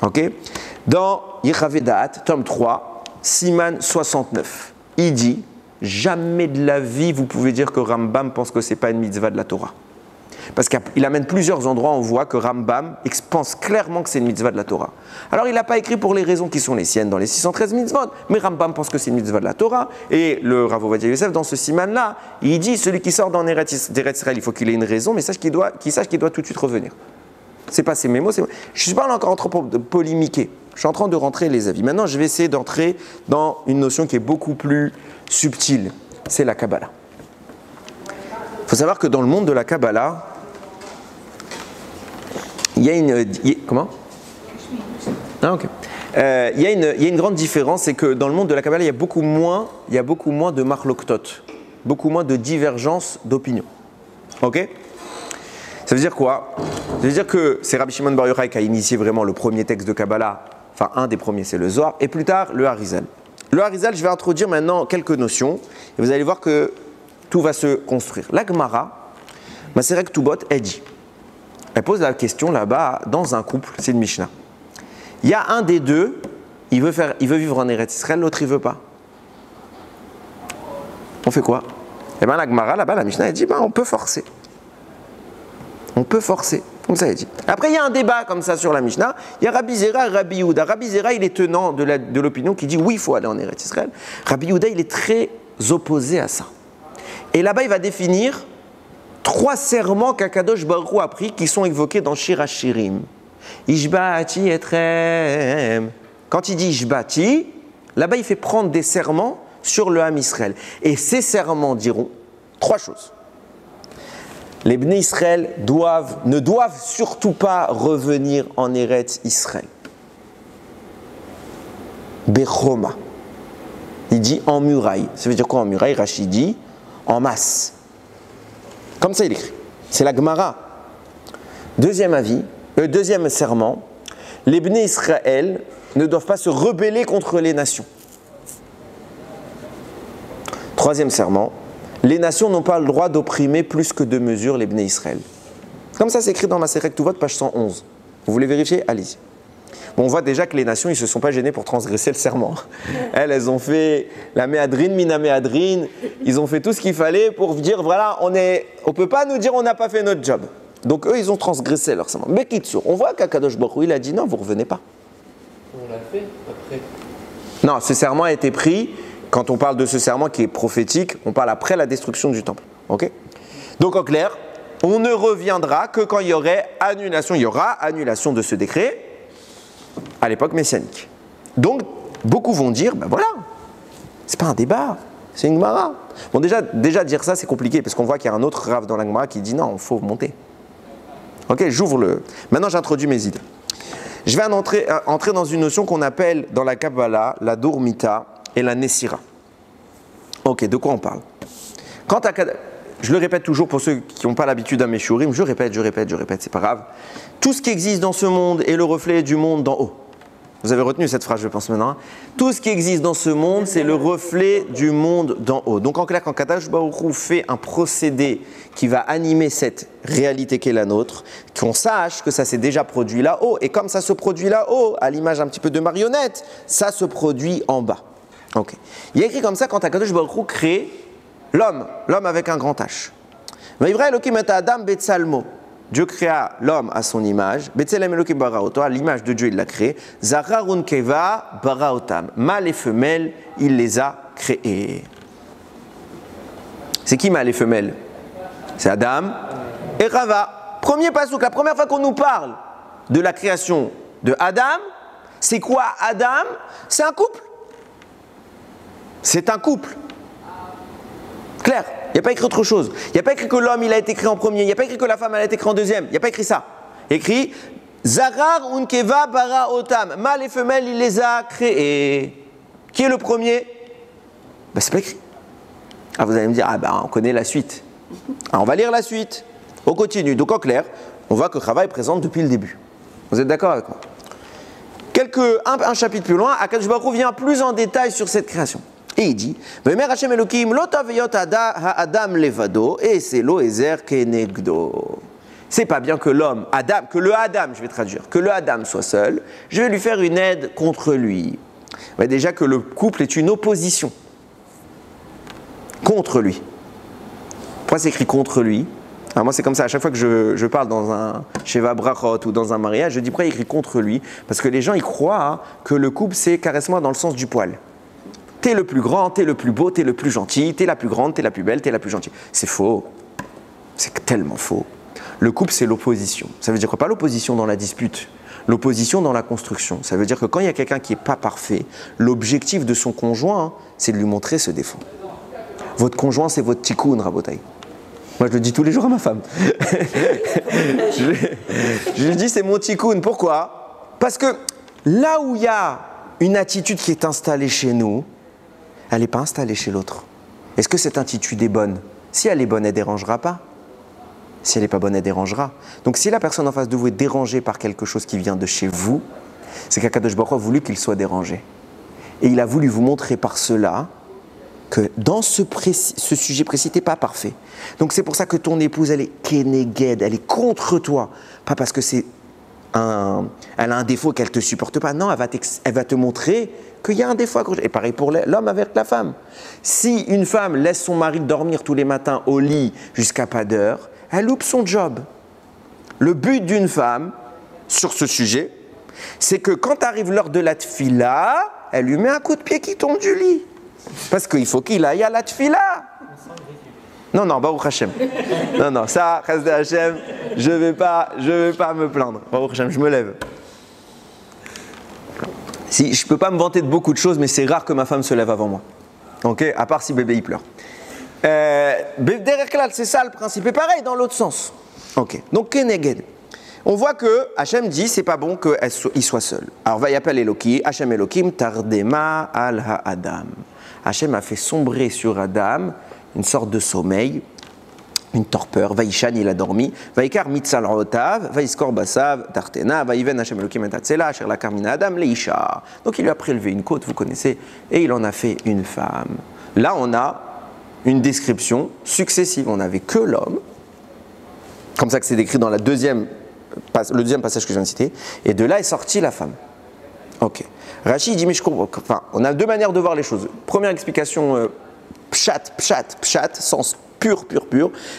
ok, dans Yechavedat, tome 3, Siman 69, il dit jamais de la vie vous pouvez dire que Rambam pense que c'est pas une mitzvah de la Torah. Parce qu'il amène plusieurs endroits, on voit que Rambam pense clairement que c'est une mitzvah de la Torah. Alors il n'a pas écrit pour les raisons qui sont les siennes dans les 613 mitzvot, mais Rambam pense que c'est une mitzvah de la Torah. Et le Rav Ovadia Yosef, dans ce siman-là, il dit celui qui sort d'Eretz Israël, il faut qu'il ait une raison, mais qu'il sache qu'il doit tout de suite revenir. C'est pas ses mots, je ne suis pas encore en train de polémiquer. Je suis en train de rentrer les avis. Maintenant, je vais essayer d'entrer dans une notion qui est beaucoup plus subtile. C'est la Kabbalah. Il faut savoir que dans le monde de la Kabbalah, il y a une... Comment ? Ah, ok. Il y a une grande différence, c'est que dans le monde de la Kabbalah, il y a beaucoup moins de marloktot, beaucoup moins de divergences d'opinion. Ok ? Ça veut dire quoi ? Ça veut dire que c'est Rabbi Shimon Bar Yochai qui a initié vraiment le premier texte de Kabbalah, enfin un des premiers, c'est le Zohar, et plus tard le Harizal. Le Harizal, je vais introduire maintenant quelques notions, et vous allez voir que tout va se construire. La Gemara, Maseret Ketubot, elle dit, elle pose la question là-bas, dans un couple, c'est une Mishnah. Il y a un des deux, il veut vivre en Eretz Israël, l'autre il veut pas. On fait quoi ? Eh bien la Gemara, là-bas, la Mishnah, elle dit, on peut forcer. On peut forcer, comme ça elle dit. Après, il y a un débat comme ça sur la Mishnah. Il y a Rabbi Zera et Rabbi Yehuda. Rabbi Zera, il est tenant de l'opinion qui dit oui, il faut aller en Eretz Israël. Rabbi Yehuda, il est très opposé à ça. Et là-bas, il va définir 3 serments qu'Akadosh Baruch Hu a pris qui sont évoqués dans Shir HaShirim. Ishbati etrem. Quand il dit Ishbati, là-bas, il fait prendre des serments sur le Ham Israël. Et ces serments diront 3 choses. Les Bnei Israël ne doivent surtout pas revenir en Eretz Israël. Bechoma. Il dit en muraille. Ça veut dire quoi en muraille ? Rachid dit en masse. Comme ça il écrit. C'est la Gemara. Deuxième serment. Les Bnei Israël ne doivent pas se rebeller contre les nations. Troisième serment. Les nations n'ont pas le droit d'opprimer plus que de mesure les Bnei Israël. Comme ça, c'est écrit dans Maseret Ketubot, page 111. Vous voulez vérifier ? Allez-y. Bon, on voit déjà que les nations, ils ne se sont pas gênés pour transgresser le serment. Elles ont fait la méadrine, mina méadrine. Ils ont fait tout ce qu'il fallait pour dire, voilà, on ne peut pas nous dire on n'a pas fait notre job. Donc eux, ils ont transgressé leur serment. Mais Kitsour, on voit qu'Akadosh Baruch Hu, il a dit non, vous ne revenez pas. On l'a fait après. Non, ce serment a été pris. Quand on parle de ce serment qui est prophétique, on parle après la destruction du temple. Okay ? Donc en clair, on ne reviendra que quand il y aura annulation de ce décret à l'époque messianique. Donc beaucoup vont dire, ben voilà, c'est pas un débat, c'est une Gemara. Bon déjà dire ça c'est compliqué parce qu'on voit qu'il y a un autre Rav dans la Gemara qui dit non, il faut monter. Ok, j'ouvre le... Maintenant j'introduis mes idées. Je vais entrer dans une notion qu'on appelle dans la Kabbalah la Dormita et la Nessira. Ok, de quoi on parle ? Je le répète toujours pour ceux qui n'ont pas l'habitude à mes shurim, je répète, c'est pas grave. Tout ce qui existe dans ce monde est le reflet du monde d'en haut. Vous avez retenu cette phrase, je pense maintenant. Tout ce qui existe dans ce monde, c'est le reflet du monde d'en haut. Donc en clair, quand Kadosh Baruch Hu fait un procédé qui va animer cette réalité qu'est la nôtre, qu'on sache que ça s'est déjà produit là-haut, et comme ça se produit là-haut, à l'image un petit peu de marionnette, ça se produit en bas. Ok. Il y a écrit comme ça quand Akadosh Baruch Hu crée l'homme avec un grand H. Vayivra Elokim et Adam betzalmo. Dieu créa l'homme à son image. Betzelem Elokim baraoto, à l'image de Dieu il l'a créé. Zachar unkeva baraotam. Mâle et femelle, il les a créés. C'est qui mâle et femelle ? C'est Adam et Rava. Premier pasouk, la première fois qu'on nous parle de la création de Adam, c'est quoi Adam ? C'est un couple. C'est un couple. Clair, il n'y a pas écrit autre chose. Il n'y a pas écrit que l'homme il a été créé en premier. Il n'y a pas écrit que la femme elle a été créée en deuxième. Il n'y a pas écrit ça. Écrit Zarar unkeva bara otam. Mâle et femelle, il les a créés. Qui est le premier ? Ben, c'est pas écrit. Ah, vous allez me dire, on connaît la suite. On va lire la suite. On continue. Donc en clair, on voit que Chava est présente depuis le début. Vous êtes d'accord avec moi ? Un chapitre plus loin, Akadosh Baruch Hu vient plus en détail sur cette création. Et il dit, Vemer Hashem Elokim lo taveyot Adam levado et c'est lo ezer kenegdo. C'est pas bien que le Adam soit seul. Je vais lui faire une aide contre lui. Mais déjà que le couple est une opposition contre lui. Pourquoi c'est écrit contre lui ? Alors moi, c'est comme ça. À chaque fois que je parle dans un Sheva Brachot ou dans un mariage, je dis pas écrit contre lui. Parce que les gens, ils croient que le couple, c'est caresse-moi dans le sens du poil. T'es le plus grand, t'es le plus beau, t'es le plus gentil, t'es la plus grande, t'es la plus belle, t'es la plus gentille. C'est faux. C'est tellement faux. Le couple, c'est l'opposition. Ça veut dire quoi? Pas l'opposition dans la dispute. L'opposition dans la construction. Ça veut dire que quand il y a quelqu'un qui n'est pas parfait, l'objectif de son conjoint, c'est de lui montrer ce défaut. Votre conjoint, c'est votre tikkun, Rabotai. Moi, je le dis tous les jours à ma femme. je lui dis, c'est mon tikkun. Pourquoi? Parce que là où il y a une attitude qui est installée chez nous, elle n'est pas installée chez l'autre. Est-ce que cette attitude est bonne? Si elle est bonne, elle ne dérangera pas. Si elle n'est pas bonne, elle dérangera. Donc si la personne en face de vous est dérangée par quelque chose qui vient de chez vous, c'est qu'Akadosh Baruch Hu a voulu qu'il soit dérangé. Et il a voulu vous montrer par cela que dans ce sujet précis, tu n'es pas parfait. Donc c'est pour ça que ton épouse, elle est keneged, elle est contre toi. Pas parce que elle a un défaut qu'elle ne te supporte pas. Non, elle va te montrer qu'il y a un défaut. Et pareil pour l'homme avec la femme. Si une femme laisse son mari dormir tous les matins au lit jusqu'à pas d'heure, elle loupe son job. Le but d'une femme, sur ce sujet, c'est que quand arrive l'heure de la tfila, elle lui met un coup de pied qui tombe du lit. Parce qu'il faut qu'il aille à la tfila. Non, Baruch Hashem. Non, ça, Chesed Hashem, je vais pas me plaindre. Baruch Hashem, je me lève. Si, je ne peux pas me vanter de beaucoup de choses, mais c'est rare que ma femme se lève avant moi. Ok, à part si bébé il pleure. Derek Klal, c'est ça le principe. Et pareil dans l'autre sens. Ok, donc Keneged. On voit que Hachem dit c'est pas bon qu'il soit seul. Alors va y appeler Elohim, Hachem Elohim, Tardema al ha-Adam. Hachem a fait sombrer sur Adam une sorte de sommeil, une torpeur. Vaïchan, il a dormi. Vaïkar mitzal rotav, vaïskor basav, tartena, vaïven Hachem Elohim et tatsela, asher la karmina Adam leisha. Donc il lui a prélevé une côte, vous connaissez, et il en a fait une femme. Là, on a une description successive. On n'avait que l'homme, comme ça que c'est décrit dans le deuxième passage que je viens de citer, et de là est sortie la femme. Ok. Rachid dit, mais je comprends. Enfin, on a deux manières de voir les choses. Première explication, pshat, sens pur.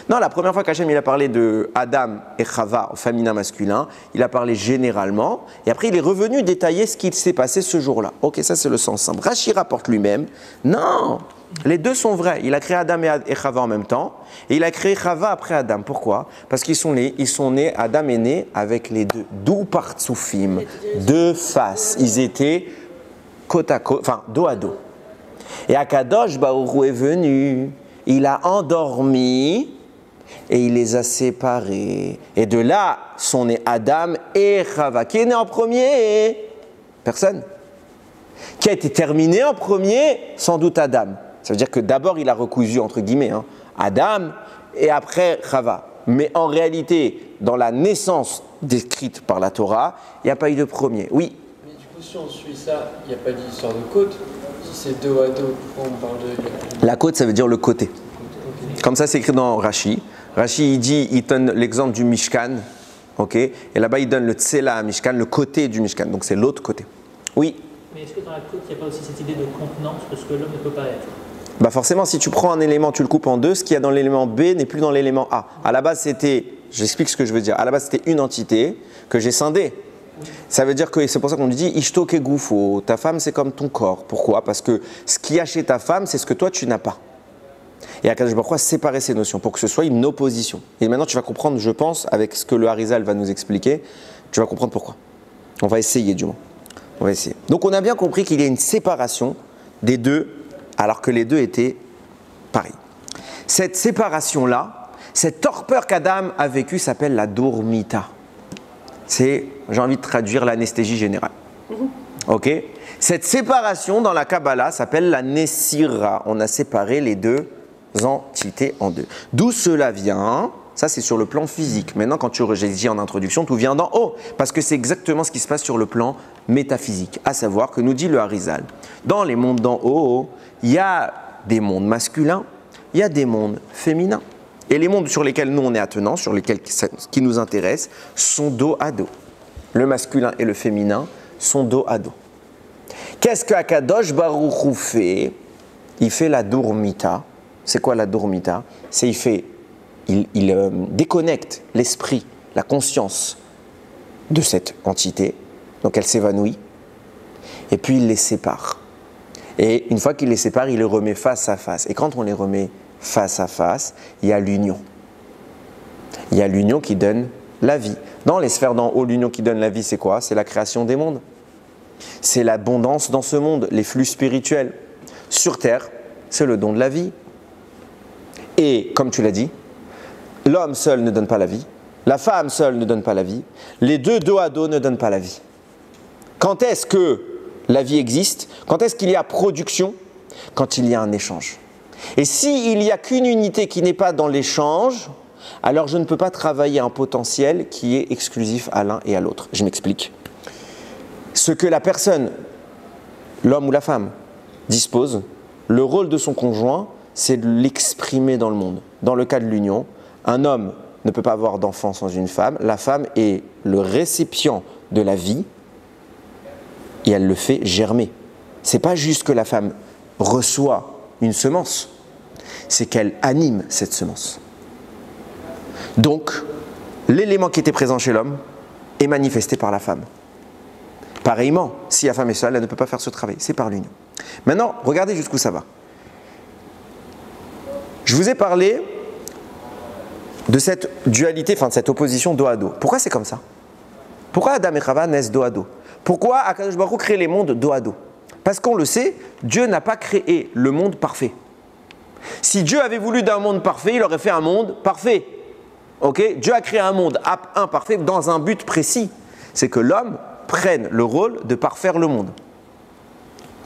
Non, la première fois qu'Hachem il a parlé de Adam et Chava au féminin masculin, il a parlé généralement, et après il est revenu détailler ce qui s'est passé ce jour-là. Ok, ça c'est le sens simple. Rachid rapporte lui-même, non, les deux sont vrais. Il a créé Adam et Chava en même temps, et il a créé Chava après Adam. Pourquoi? Parce qu'ils sont nés, Adam est né avec les deux, d'où partsoufim, deux faces. Ils étaient côte à côte, enfin dos à dos. Et Akadosh Baruch Hu est venu, il a endormi et il les a séparés. Et de là sont nés Adam et Chava. Qui est né en premier? Personne. Qui a été terminé en premier? Sans doute Adam. Ça veut dire que d'abord il a recousu entre guillemets Adam et après Chava. Mais en réalité, dans la naissance décrite par la Torah, il n'y a pas eu de premier. Oui. Mais du coup, si on suit ça, il n'y a pas d'histoire de côte. Si c'est dos à dos, pourquoi on parle de... La côte, ça veut dire le côté. Comme ça, c'est écrit dans Rashi. Rashi, il donne l'exemple du Mishkan. Ok. Et là-bas, il donne le Tsela à Mishkan, le côté du Mishkan. Donc, c'est l'autre côté. Oui. Mais est-ce que dans la côte, il n'y a pas aussi cette idée de contenance de ce que l'homme ne peut pas être? Bah forcément, si tu prends un élément, tu le coupes en deux, ce qu'il y a dans l'élément B n'est plus dans l'élément A. À la base, j'explique ce que je veux dire. À la base, c'était une entité que j'ai scindée. Ça veut dire que c'est pour ça qu'on lui dit Ishto ke gufo, ta femme c'est comme ton corps. Pourquoi? Parce que ce qu'il y a chez ta femme, c'est ce que toi tu n'as pas. Et Akadosh Baruch Hu a séparé ces notions pour que ce soit une opposition. Et maintenant tu vas comprendre, je pense, avec ce que le Harizal va nous expliquer, tu vas comprendre pourquoi. On va essayer du moins. On va essayer. Donc on a bien compris qu'il y a une séparation des deux, alors que les deux étaient pareils. Cette séparation-là, cette torpeur qu'Adam a vécue s'appelle la dormita. C'est, j'ai envie de traduire l'anesthésie générale. Ok? Cette séparation dans la Kabbalah s'appelle la Nessira. On a séparé les deux entités en deux. D'où cela vient? Ça, c'est sur le plan physique. Maintenant, quand j'ai dit en introduction, tout vient d'en haut. Parce que c'est exactement ce qui se passe sur le plan métaphysique. À savoir que nous dit le Harizal. Dans les mondes d'en haut, il y a des mondes masculins, il y a des mondes féminins. Et les mondes sur lesquels nous on est attenants, sur lesquels qui nous intéressent, sont dos à dos. Le masculin et le féminin sont dos à dos. Qu'est-ce que Akadosh Baruch Hu fait? Il fait la dormita. C'est quoi la dormita? C'est il fait déconnecte l'esprit, la conscience de cette entité, donc elle s'évanouit, et puis il les sépare. Et une fois qu'il les sépare, il les remet face à face. Et quand on les remet face à face, il y a l'union. Il y a l'union qui donne la vie. Dans les sphères d'en haut, l'union qui donne la vie, c'est quoi? C'est la création des mondes. C'est l'abondance dans ce monde, les flux spirituels. Sur Terre, c'est le don de la vie. Et comme tu l'as dit, l'homme seul ne donne pas la vie, la femme seule ne donne pas la vie, les deux dos à dos ne donnent pas la vie. Quand est-ce que la vie existe? Quand est-ce qu'il y a production? Quand il y a un échange. Et s'il n'y a qu'une unité qui n'est pas dans l'échange, alors je ne peux pas travailler un potentiel qui est exclusif à l'un et à l'autre. Je m'explique. Ce que la personne, l'homme ou la femme, dispose, le rôle de son conjoint, c'est de l'exprimer dans le monde. Dans le cas de l'union, un homme ne peut pas avoir d'enfant sans une femme. La femme est le récipient de la vie et elle le fait germer. Ce n'est pas juste que la femme reçoit une semence, c'est qu'elle anime cette semence. Donc, l'élément qui était présent chez l'homme est manifesté par la femme. Pareillement, si la femme est seule, elle ne peut pas faire ce travail, c'est par l'union. Maintenant, regardez jusqu'où ça va. Je vous ai parlé de cette dualité, enfin de cette opposition dos à dos. Pourquoi c'est comme ça? Pourquoi Adam et Chava naissent dos à dos? Pourquoi Akadosh Baruch Hu crée les mondes dos à dos? Parce qu'on le sait, Dieu n'a pas créé le monde parfait. Si Dieu avait voulu d'un monde parfait, il aurait fait un monde parfait. Okay? Dieu a créé un monde imparfait dans un but précis. C'est que l'homme prenne le rôle de parfaire le monde.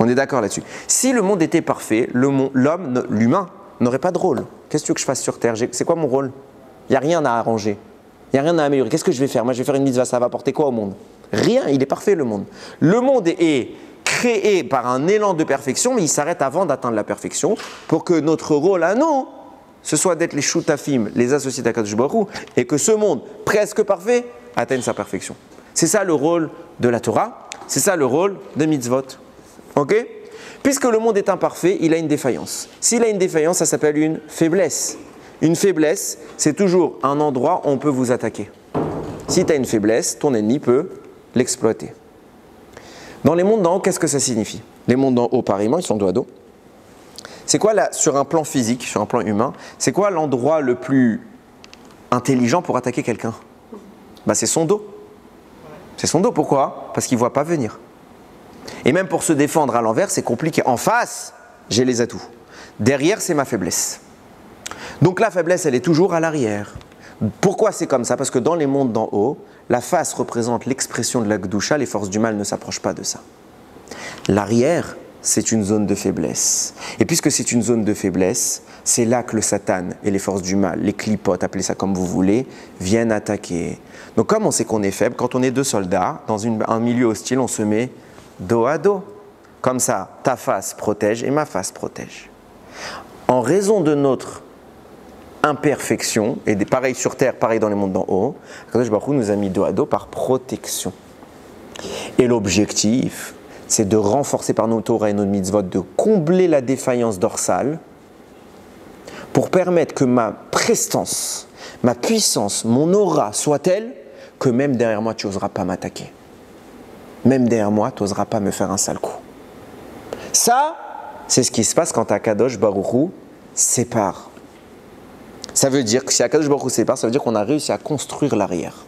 On est d'accord là-dessus. Si le monde était parfait, l'homme, l'humain, n'aurait pas de rôle. Qu'est-ce que tu veux que je fasse sur Terre? C'est quoi mon rôle? Il n'y a rien à arranger. Il n'y a rien à améliorer. Qu'est-ce que je vais faire? Moi, je vais faire une mitzvah, ça va apporter quoi au monde? Rien, il est parfait le monde. Le monde est créé par un élan de perfection, mais il s'arrête avant d'atteindre la perfection pour que notre rôle à nous, ce soit d'être les shutafim, les associés d'Akadosh Baruch Hu, et que ce monde presque parfait atteigne sa perfection. C'est ça le rôle de la Torah, c'est ça le rôle de mitzvot. Ok? Puisque le monde est imparfait, il a une défaillance. S'il a une défaillance, ça s'appelle une faiblesse. Une faiblesse, c'est toujours un endroit où on peut vous attaquer. Si tu as une faiblesse, ton ennemi peut l'exploiter. Dans les mondes d'en haut, qu'est-ce que ça signifie? Les mondes d'en haut, pareillement, ils sont dos à dos. C'est quoi, là, sur un plan physique, sur un plan humain, c'est quoi l'endroit le plus intelligent pour attaquer quelqu'un? C'est son dos. C'est son dos, pourquoi? Parce qu'il ne voit pas venir. Et même pour se défendre à l'envers, c'est compliqué. En face, j'ai les atouts. Derrière, c'est ma faiblesse. Donc la faiblesse, elle est toujours à l'arrière. Pourquoi c'est comme ça? Parce que dans les mondes d'en haut, la face représente l'expression de la Gdusha, les forces du mal ne s'approchent pas de ça. L'arrière, c'est une zone de faiblesse. Et puisque c'est une zone de faiblesse, c'est là que le Satan et les forces du mal, les clipotes, appelez ça comme vous voulez, viennent attaquer. Donc comme on sait qu'on est faible, quand on est deux soldats, dans un milieu hostile, on se met dos à dos. Comme ça, ta face protège et ma face protège. En raison de notre imperfection, et pareil sur terre, pareil dans les mondes d'en haut, Akadosh Baruch Hu nous a mis dos à dos par protection. Et l'objectif, c'est de renforcer par nos Torah et nos mitzvot, de combler la défaillance dorsale pour permettre que ma prestance, ma puissance, mon aura soit telle que même derrière moi, tu n'oseras pas m'attaquer. Même derrière moi, tu n'oseras pas me faire un sale coup. Ça, c'est ce qui se passe quand Akadosh Baruch Hu sépare. Ça veut dire que si Akadosh Baruch Hu sépare, ça veut dire qu'on a réussi à construire l'arrière.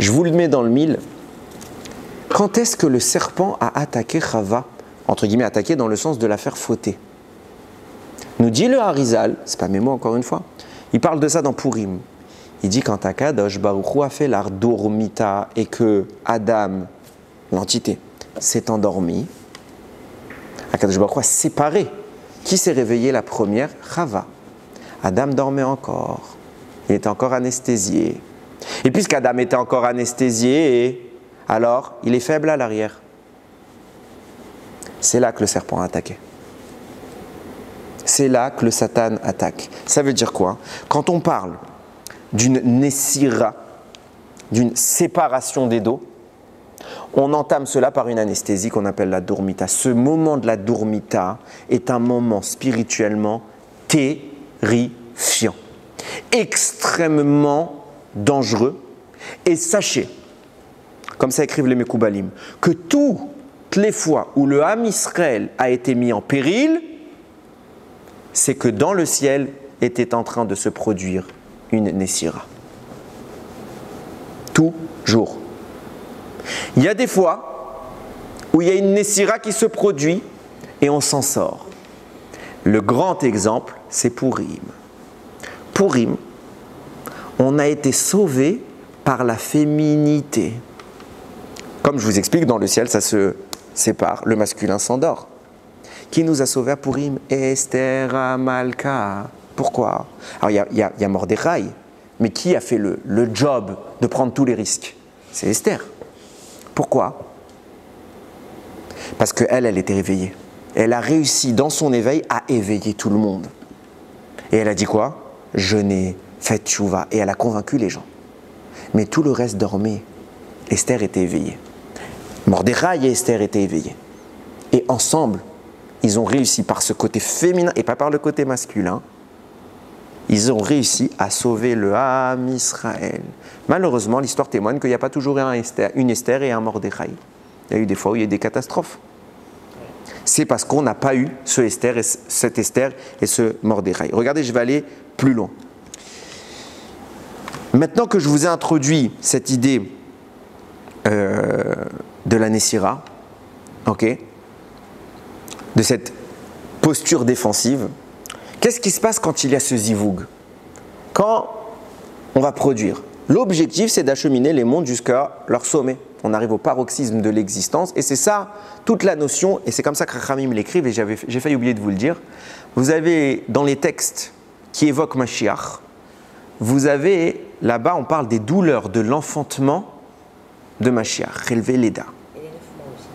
Je vous le mets dans le mille. Quand est-ce que le serpent a attaqué Chava? Entre guillemets, attaqué dans le sens de la faire fauter. Nous dit le Harizal, c'est pas mes mots encore une fois, il parle de ça dans Purim. Il dit quand Akadosh Baruch Hu a fait l'art dormita et que Adam, l'entité, s'est endormi, Akadosh Baruch Hu a séparé. Qui s'est réveillé la première? Chava. Adam dormait encore. Il était encore anesthésié. Et puisqu'Adam était encore anesthésié, alors il est faible à l'arrière. C'est là que le serpent a attaqué. C'est là que le Satan attaque. Ça veut dire quoi? Quand on parle d'une nessira, d'une séparation des dos, on entame cela par une anesthésie qu'on appelle la dormita. Ce moment de la dormita est un moment spirituellement terrifiant. terrifiant, extrêmement dangereux. Et sachez, comme ça écrivent les Mekoubalim, que toutes les fois où le Ham Israël a été mis en péril, c'est que dans le ciel était en train de se produire une Nessira. Toujours. Il y a des fois où il y a une Nessira qui se produit et on s'en sort. Le grand exemple, c'est Pourim. Pourim, on a été sauvé par la féminité. Comme je vous explique, dans le ciel, ça se sépare, le masculin s'endort. Qui nous a sauvés à Pourim? Esther Amalka. Pourquoi? Alors il y a Mordechai, mais qui a fait le job de prendre tous les risques? C'est Esther. Pourquoi? Parce qu'elle était réveillée. Elle a réussi dans son éveil à éveiller tout le monde. Et elle a dit quoi? Je n'ai fait tchouva. Et elle a convaincu les gens. Mais tout le reste dormait. Esther était éveillée. Mordechai et Esther étaient éveillés. Et ensemble, ils ont réussi par ce côté féminin et pas par le côté masculin. Ils ont réussi à sauver le Ham Israël. Malheureusement, l'histoire témoigne qu'il n'y a pas toujours une Esther et un Mordechai. Il y a eu des fois où il y a eu des catastrophes. C'est parce qu'on n'a pas eu cette Esther et ce Mordechai. Regardez, je vais aller plus loin. Maintenant que je vous ai introduit cette idée de la Nessira, ok, de cette posture défensive, qu'est-ce qui se passe quand il y a ce zivoug? Quand on va produire, l'objectif c'est d'acheminer les mondes jusqu'à leur sommet. On arrive au paroxysme de l'existence et c'est ça toute la notion, et c'est comme ça que Rachamim l'écrivent, et j'ai failli oublier de vous le dire. Vous avez dans les textes qui évoquent Mashiach, vous avez là-bas, on parle des douleurs de l'enfantement de Mashiach, relevé l'Eda. Et les 9 mois aussi.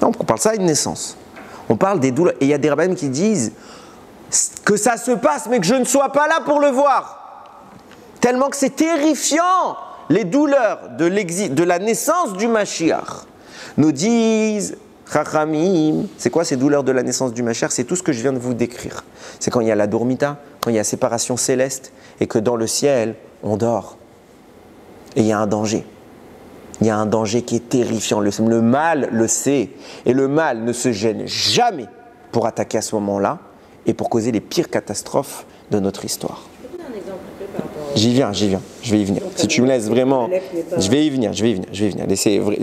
Non, on parle ça à une naissance. On parle des douleurs, et il y a des rabbins qui disent que ça se passe, mais que je ne sois pas là pour le voir. Tellement que c'est terrifiant, les douleurs de la naissance du Mashiach. Nous disent Chachamim, c'est quoi ces douleurs de la naissance du Mashiach? C'est tout ce que je viens de vous décrire. C'est quand il y a la dormita, quand il y a séparation céleste, et que dans le ciel, on dort. Et il y a un danger. Il y a un danger qui est terrifiant. Le mal le sait. Et le mal ne se gêne jamais pour attaquer à ce moment-là et pour causer les pires catastrophes de notre histoire. Tu peux donner un exemple par rapport J'y viens, je vais y venir. Si tu me laisses vraiment, je vais y venir.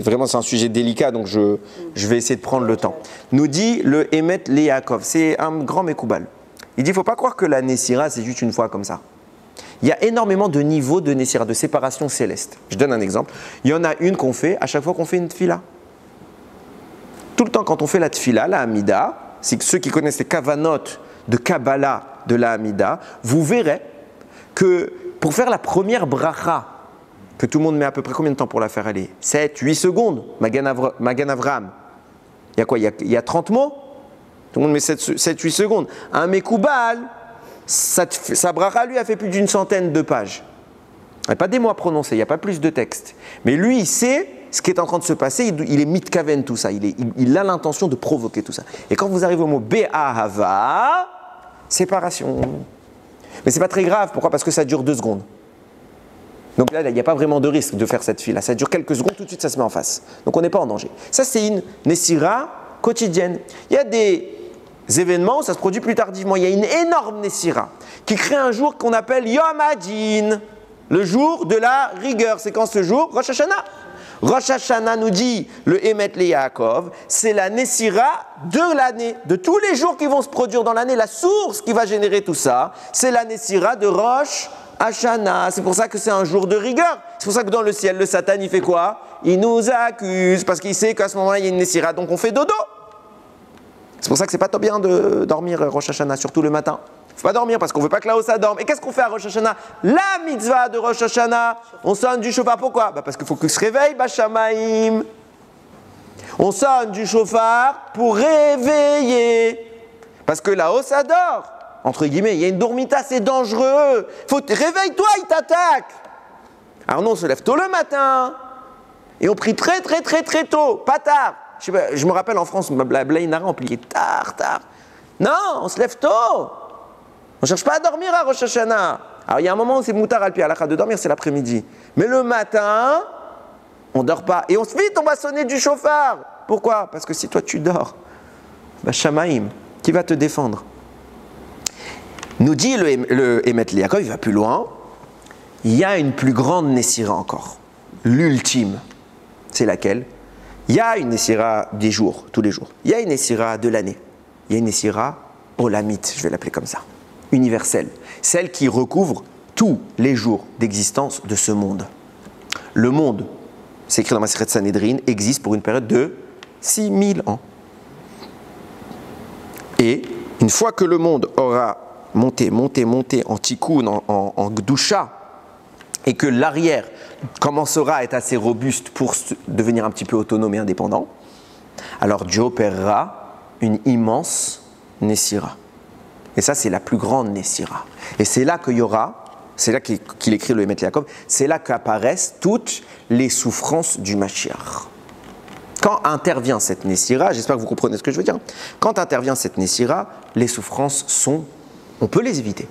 Vraiment, c'est un sujet délicat, donc je vais essayer de prendre le temps. Nous dit le Emet le Yaakov, c'est un grand Mekoubal. Il dit, il ne faut pas croire que la Nessira, c'est juste une fois comme ça. Il y a énormément de niveaux de Nessira, de séparation céleste. Je donne un exemple. Il y en a une qu'on fait à chaque fois qu'on fait une tfila. Tout le temps, quand on fait la tfila, la Hamida, c'est que ceux qui connaissent les kavanot de Kabbalah de la Hamida, vous verrez que pour faire la première bracha, que tout le monde met à peu près combien de temps pour la faire aller? 7, 8 secondes, Magan Avram. Il y a quoi? Il y a 30 mots? Tout le monde met 7, 8 secondes. Un Mekoubal, sa bracha, lui, a fait plus d'une centaine de pages. Il n'y a pas des mots à prononcer, il n'y a pas plus de texte. Mais lui, il sait ce qui est en train de se passer, il est mitkaven tout ça, il a l'intention de provoquer tout ça. Et quand vous arrivez au mot Be'ahava, séparation. Mais c'est pas très grave, pourquoi? Parce que ça dure 2 secondes. Donc là, il n'y a pas vraiment de risque de faire cette file-là. Ça dure quelques secondes, tout de suite ça se met en face. Donc on n'est pas en danger. Ça, c'est une Nessira quotidienne. Il y a des événements où ça se produit plus tardivement. Il y a une énorme Nessira qui crée un jour qu'on appelle Yom Hadin, le jour de la rigueur. C'est quand ce jour? Rosh Hashanah. Rosh Hashanah nous dit, le Emet le Yaakov, c'est la Nessira de l'année, de tous les jours qui vont se produire dans l'année. La source qui va générer tout ça, c'est la Nessira de Rosh Hashanah. C'est pour ça que c'est un jour de rigueur. C'est pour ça que dans le ciel, le Satan, il fait quoi? Il nous accuse, parce qu'il sait qu'à ce moment-là, il y a une Nessira, donc on fait dodo. C'est pour ça que c'est pas trop bien de dormir Rosh Hashanah, surtout le matin. Il ne faut pas dormir parce qu'on ne veut pas que la Ossa dorme. Et qu'est-ce qu'on fait à Rosh Hashanah? La mitzvah de Rosh Hashanah, on sonne du shofar. Pourquoi? Parce qu'il faut qu'il se réveille, Bashamaim. On sonne du shofar pour réveiller. Parce que la Ossa dort. Entre guillemets, il y a une dormita, c'est dangereux. Réveille-toi, il t'attaque. Alors nous, on se lève tôt le matin. Et on prie très tôt, pas tard. Je me rappelle en France, Blainara, on pliait tard. Non, on se lève tôt. On ne cherche pas à dormir à Rosh Hashanah. Alors il y a un moment où c'est moutar al pi halakha de dormir, c'est l'après-midi. Mais le matin, on ne dort pas. Et vite, on va sonner du chauffard. Pourquoi? Parce que si toi tu dors, bah Shamaïm, qui va te défendre? Nous dit le Emet Liakov, il va plus loin. Il y a une plus grande Nessira encore. L'ultime. C'est laquelle? Il y a une Nessira des jours, tous les jours. Il y a une Nessira de l'année. Il y a une Nessira olamite, je vais l'appeler comme ça. Universelle. Celle qui recouvre tous les jours d'existence de ce monde. Le monde, c'est écrit dans Masechet Sanhedrin, existe pour une période de 6000 ans. Et une fois que le monde aura monté en tikkun, en gdusha, et que l'arrière commencera à être assez robuste pour devenir un petit peu autonome et indépendant, alors Dieu opérera une immense Nessira. Et ça, c'est la plus grande Nessira. Et c'est là qu'il y aura, c'est là qu'il écrit le Emet Liakov, c'est là qu'apparaissent toutes les souffrances du Mashiach. Quand intervient cette Nessira, j'espère que vous comprenez ce que je veux dire, quand intervient cette Nessira, les souffrances sont, on peut les éviter.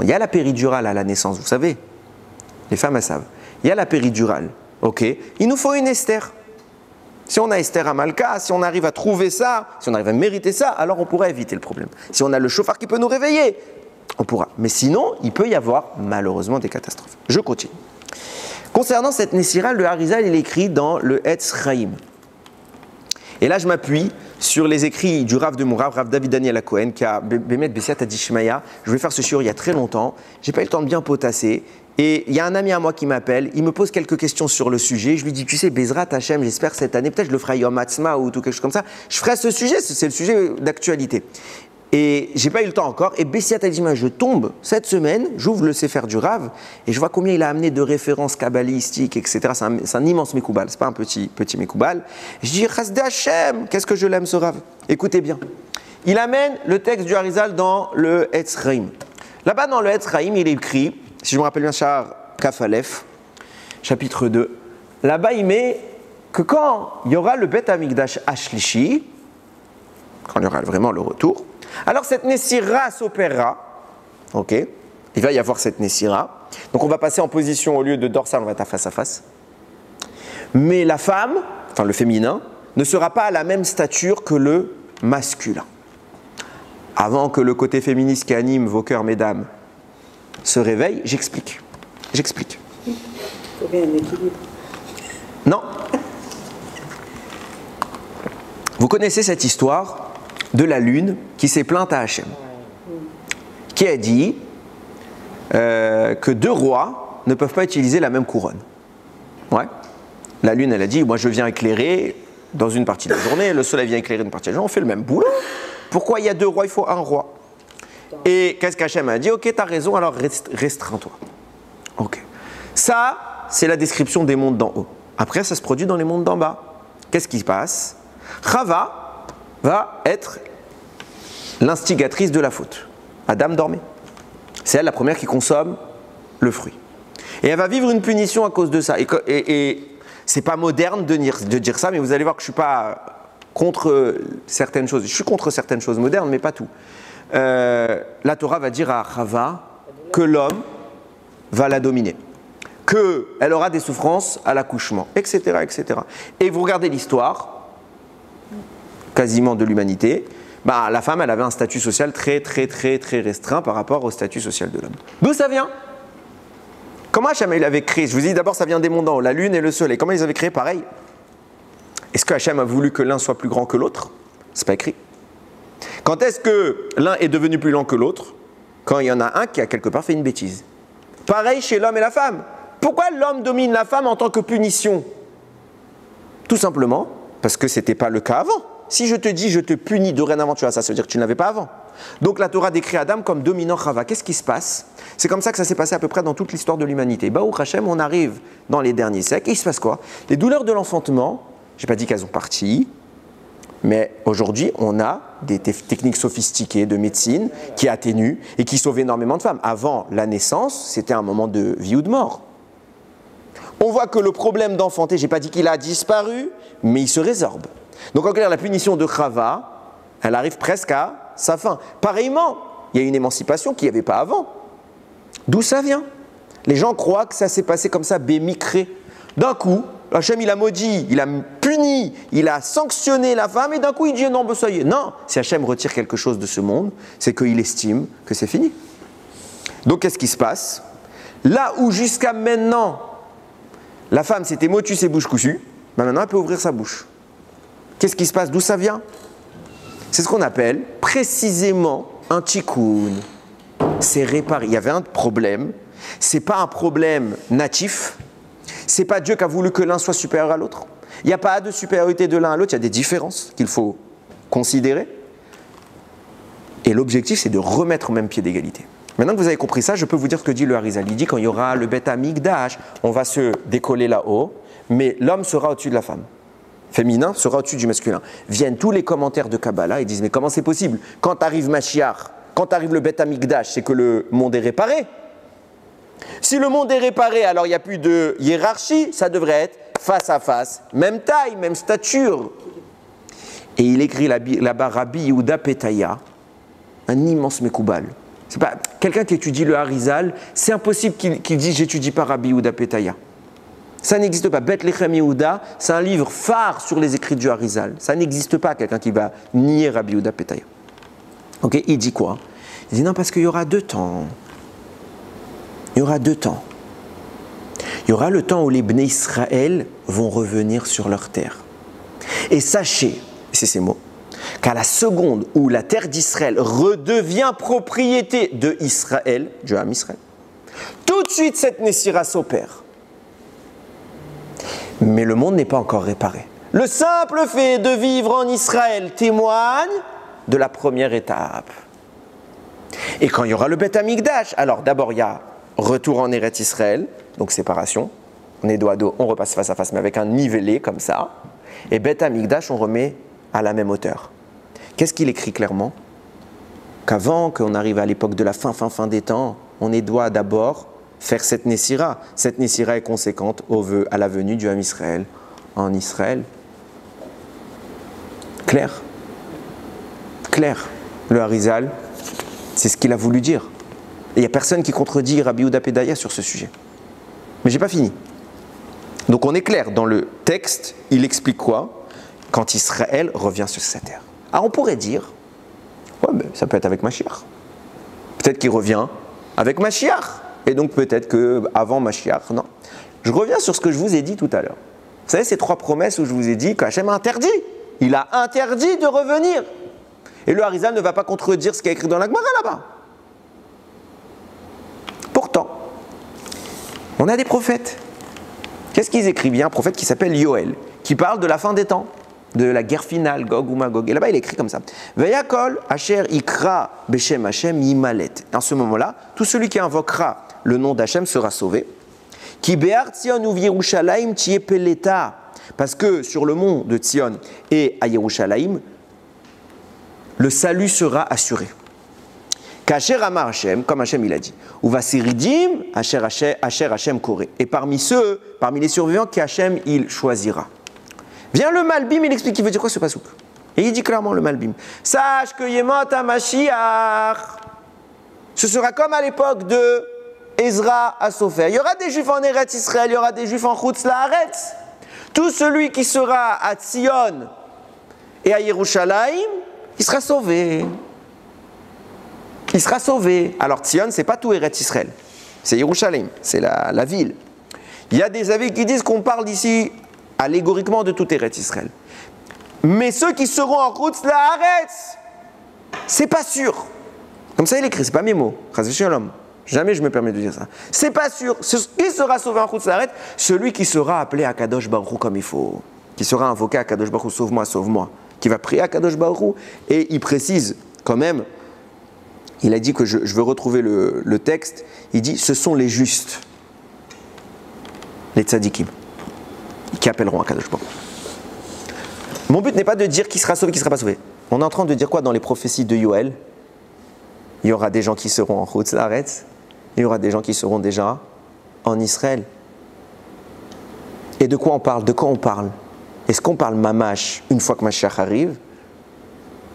Il y a la péridurale à la naissance, vous savez, les femmes elles savent. Il y a la péridurale, ok. Il nous faut une Esther. Si on a Esther Amalka, si on arrive à trouver ça, si on arrive à mériter ça, alors on pourra éviter le problème. Si on a le chauffard qui peut nous réveiller, on pourra. Mais sinon, il peut y avoir malheureusement des catastrophes. Je continue. Concernant cette Nessira, le Harizal, il écrit dans le Etz Chaim. Et là, je m'appuie sur les écrits du Rav de mon Rav David Daniel Akohen, qui a Bémet Bessiat Adishmaya. Je vais faire ce shiur il y a très longtemps. J'ai pas eu le temps de bien potasser. Et il y a un ami à moi qui m'appelle, il me pose quelques questions sur le sujet. Je lui dis, tu sais, Bezrat Hashem, j'espère cette année, peut-être je le ferai à Yom Hatzma ou tout quelque chose comme ça. Je ferai ce sujet, c'est le sujet d'actualité. Et j'ai pas eu le temps encore. Et Bessiat Adishmaya, je tombe cette semaine, j'ouvre le Sefer du Rav et je vois combien il a amené de références kabbalistiques, etc. C'est un immense Mekoubal, c'est pas un petit Mekoubal. Je dis, Chasdei Hashem, qu'est-ce que je l'aime ce Rav. Écoutez bien. Il amène le texte du Harizal dans le Etz Chaim. Là-bas, dans le Etz Chaim, il est écrit, si je me rappelle bien, Shahar Kaf Aleph, chapitre 2. Là-bas, il met que quand il y aura le Bet Hamikdash Ashlishi, quand il y aura vraiment le retour, alors cette Nessira s'opérera, ok, il va y avoir cette Nessira. Donc on va passer en position, au lieu de dorsale, on va être à face à face. Mais la femme, enfin le féminin, ne sera pas à la même stature que le masculin. Avant que le côté féministe qui anime vos cœurs, mesdames, se réveille, j'explique. Il faut bien un équilibre. Non. Vous connaissez cette histoire de la lune qui s'est plainte à Hachem, qui a dit que deux rois ne peuvent pas utiliser la même couronne. Ouais. La lune, elle a dit, moi je viens éclairer dans une partie de la journée, le soleil vient éclairer une partie de la journée, on fait le même boulot. Pourquoi il y a deux rois, il faut un roi? Et qu'est-ce qu'Hachem a dit? Ok, t'as raison, alors restreins-toi. Ok. Ça, c'est la description des mondes d'en haut. Après, ça se produit dans les mondes d'en bas. Qu'est-ce qui se passe? Chava va être l'instigatrice de la faute. Adam dormait. C'est elle la première qui consomme le fruit. Et elle va vivre une punition à cause de ça. Et c'est pas moderne de dire ça, mais vous allez voir que je suis pas contre certaines choses. Je suis contre certaines choses modernes, mais pas tout. La Torah va dire à Chava que l'homme va la dominer, qu'elle aura des souffrances à l'accouchement, etc., etc. Et vous regardez l'histoire, quasiment de l'humanité, bah, la femme, elle avait un statut social très restreint par rapport au statut social de l'homme. D'où ça vient? Comment Hachem il avait créé? Je vous dis d'abord, ça vient des mondes en haut, la lune et le soleil. Comment ils avaient créé? Pareil. Est-ce que Hachem a voulu que l'un soit plus grand que l'autre? C'est pas écrit. Quand est-ce que l'un est devenu plus lent que l'autre? Quand il y en a un qui a quelque part fait une bêtise. Pareil chez l'homme et la femme. Pourquoi l'homme domine la femme en tant que punition? Tout simplement parce que ce n'était pas le cas avant. Si je te dis je te punis dorénavant, tu as ça veut dire que tu ne l'avais pas avant. Donc la Torah décrit Adam comme dominant Chava. Qu'est-ce qui se passe? C'est comme ça que ça s'est passé à peu près dans toute l'histoire de l'humanité. Baruch Hashem, on arrive dans les derniers siècles. Et il se passe quoi? Les douleurs de l'enfantement, je n'ai pas dit qu'elles ont parti, mais aujourd'hui, on a des techniques sophistiquées de médecine qui atténuent et qui sauvent énormément de femmes. Avant la naissance, c'était un moment de vie ou de mort. On voit que le problème d'enfanter, je n'ai pas dit qu'il a disparu, mais il se résorbe. Donc en clair, la punition de Chava, elle arrive presque à sa fin. Pareillement, il y a une émancipation qu'il n'y avait pas avant. D'où ça vient? Les gens croient que ça s'est passé comme ça, bémicré. D'un coup, Hachem il a maudit, il a puni, il a sanctionné la femme et d'un coup il dit non, ben ça y est. Non, si Hachem retire quelque chose de ce monde, c'est qu'il estime que c'est fini. Donc qu'est-ce qui se passe? Là où jusqu'à maintenant, la femme s'était motus et bouche cousue, ben maintenant elle peut ouvrir sa bouche. Qu'est-ce qui se passe? D'où ça vient? C'est ce qu'on appelle précisément un tikkun. C'est réparé. Il y avait un problème. C'est pas un problème natif. C'est pas Dieu qui a voulu que l'un soit supérieur à l'autre. Il n'y a pas de supériorité de l'un à l'autre. Il y a des différences qu'il faut considérer. Et l'objectif, c'est de remettre au même pied d'égalité. Maintenant que vous avez compris ça, je peux vous dire ce que dit le Harizal. Il dit quand il y aura le Beth Amikdash, on va se décoller là-haut, mais l'homme sera au-dessus de la femme. Féminin sera au-dessus du masculin. Viennent tous les commentaires de Kabbalah et disent mais comment c'est possible? Quand arrive Mashiach, quand arrive le Beth Amikdash, c'est que le monde est réparé. Si le monde est réparé, alors il n'y a plus de hiérarchie, ça devrait être face à face, même taille, même stature. Et il écrit là-bas Rabbi Yehuda Petaya, un immense Mekoubal. C'est pas quelqu'un qui étudie le Harizal, c'est impossible qu'il dise j'étudie pas Rabbi Yehuda Petaya. Ça n'existe pas. Bethléem Yehuda, c'est un livre phare sur les écrits du Harizal. Ça n'existe pas quelqu'un qui va nier Rabbi Yehuda Petaya. Ok, il dit quoi? Il dit non parce qu'il y aura deux temps. Il y aura deux temps. Il y aura le temps où les Bnei Israël vont revenir sur leur terre. Et sachez, c'est ces mots, qu'à la seconde où la terre d'Israël redevient propriété de Israël, du Ham Israël, tout de suite cette Nessira s'opère. Mais le monde n'est pas encore réparé. Le simple fait de vivre en Israël témoigne de la première étape. Et quand il y aura le Beth Amikdash, alors d'abord il y a retour en Eretz Israël, donc séparation, on est dos à dos, on repasse face à face, mais avec un nivelé comme ça. Et Beth Amikdash, on remet à la même hauteur. Qu'est-ce qu'il écrit clairement? Qu'avant qu'on arrive à l'époque de la fin des temps, on doit d'abord faire cette Nessira. Cette Nessira est conséquente à la venue du Ham Israël en Israël. Clair? Clair. Le Harizal, c'est ce qu'il a voulu dire. Et il n'y a personne qui contredit Rabbi Yehuda Petaya sur ce sujet. Mais j'ai pas fini. Donc on est clair, dans le texte, il explique quoi? Quand Israël revient sur sa terre. Alors on pourrait dire, ouais, mais ça peut être avec Mashiach. Peut-être qu'il revient avec Mashiach. Et donc peut-être qu'avant Mashiach, non. Je reviens sur ce que je vous ai dit tout à l'heure. Vous savez, ces trois promesses où je vous ai dit qu'Hachem a interdit. Il a interdit de revenir. Et le Harizal ne va pas contredire ce qu'il y a écrit dans la Gemara là-bas. Pourtant, on a des prophètes. Qu'est-ce qu'ils écrivent? Il y a un prophète qui s'appelle Yoël, qui parle de la fin des temps, de la guerre finale, Gog ou Magog. Et là-bas, il écrit comme ça. Veyakol, Asher ikra beshem Hashem yimalet. En ce moment-là, tout celui qui invoquera le nom d'Hachem sera sauvé. Ki be'ar Tzion uv Yerushalayim tiye peleta. Parce que sur le mont de Tzion et à Yerushalayim, le salut sera assuré. Kasher Amar Hashem, comme Hashem il a dit. Ou Vasiridim, Asher Hashem Koré. Et parmi les survivants, qu'Hachem il choisira. Vient le Malbim, il explique, il veut dire quoi ce pasouk? Et il dit clairement le Malbim. Sache que Yemot HaMashiach, ce sera comme à l'époque de Ezra à Sopher. Il y aura des Juifs en Eretz Israël, il y aura des Juifs en Chutz Laaretz. Tout celui qui sera à Tzion et à Yerushalayim, il sera sauvé. Il sera sauvé. Alors Tzion, c'est pas tout Eretz Israël. C'est Yerushalayim, c'est la ville. Il y a des avis qui disent qu'on parle d'ici allégoriquement de tout Eretz Israël. Mais ceux qui seront en Chutz Laaretz, c'est pas sûr. Comme ça il écrit, c'est pas mes mots. Chas v'shalom. Jamais je me permets de dire ça. C'est pas sûr. Qui sera sauvé en Chutz Laaretz? Celui qui sera appelé à Kadosh Baruch Hu comme il faut. Qui sera invoqué à Kadosh Baruch Hu, sauve-moi, sauve-moi. Qui va prier à Kadosh Baruch Hu. Et il précise quand même, il a dit que je veux retrouver le texte, il dit ce sont les justes, les tzadikim, qui appelleront à Kadosh Baruch Hu. Mon but n'est pas de dire qui sera sauvé, qui ne sera pas sauvé. On est en train de dire quoi dans les prophéties de Yoël? Il y aura des gens qui seront en Chutz Laaretz, il y aura des gens qui seront déjà en Israël. Et de quoi on parle? De quoi on parle? Est-ce qu'on parle mamash une fois que Mashiach arrive?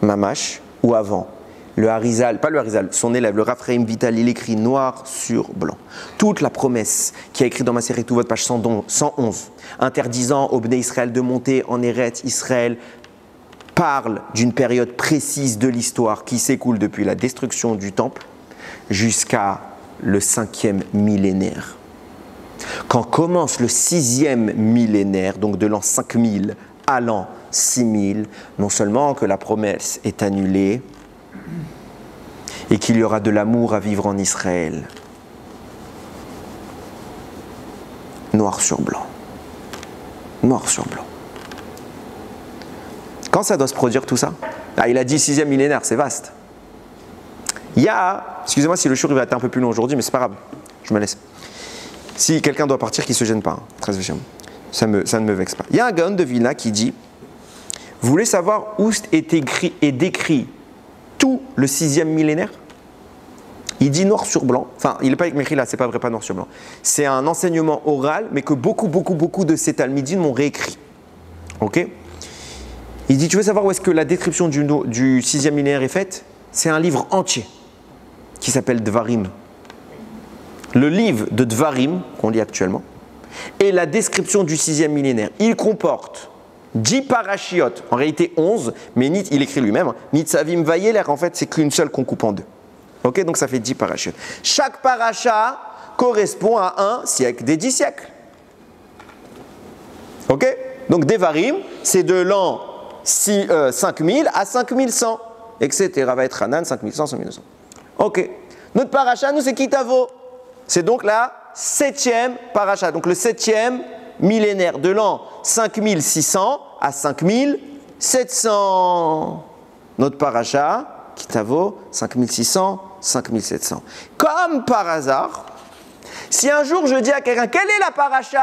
Mamash ou avant? le Harizal, pas le Harizal, son élève, le Raphaïm Vital, il écrit noir sur blanc. Toute la promesse qui a écrit dans Maseret Tuvot, page 111, interdisant aux Bnei Israël de monter en Eretz Israël, parle d'une période précise de l'histoire qui s'écoule depuis la destruction du temple jusqu'à le 5e millénaire. Quand commence le 6e millénaire, donc de l'an 5000 à l'an 6000, non seulement que la promesse est annulée et qu'il y aura de l'amour à vivre en Israël, noir sur blanc. Noir sur blanc. Quand ça doit se produire tout ça? Il a dit 6e millénaire, c'est vaste. Il y a, excusez-moi si le shiur va être un peu plus long aujourd'hui, mais c'est pas grave, je me laisse. Si quelqu'un doit partir, qu'il ne se gêne pas, très spécialement. Ça ne me vexe pas. Il y a un Gaon de Vilna qui dit, vous voulez savoir où est écrit et décrit tout le 6e millénaire? Il dit noir sur blanc, enfin il n'est pas écrit là, c'est pas vrai, pas noir sur blanc. C'est un enseignement oral, mais que beaucoup de ces talmidim m'ont réécrit. Ok? Il dit, tu veux savoir où est-ce que la description du 6e millénaire est faite? C'est un livre entier qui s'appelle Dvarim. Le livre de Dvarim, qu'on lit actuellement, est la description du 6e millénaire. Il comporte 10 parashiot, en réalité 11, mais il écrit lui-même, Nitzavim Vayeler, en fait, c'est qu'une seule qu'on coupe en deux. Ok, donc ça fait 10 parashiot. Chaque parasha correspond à un siècle des 10 siècles. Ok? Donc Devarim, c'est de l'an 5000 à 5100, etc. Va être Hanan, 5100, 5200. Ok. Notre paracha, nous, c'est Kitavo. C'est donc la 7e paracha, donc le 7e millénaire, de l'an 5600 à 5700. Notre paracha, Kitavo, 5600, 5700. Comme par hasard, si un jour je dis à quelqu'un, quelle est la paracha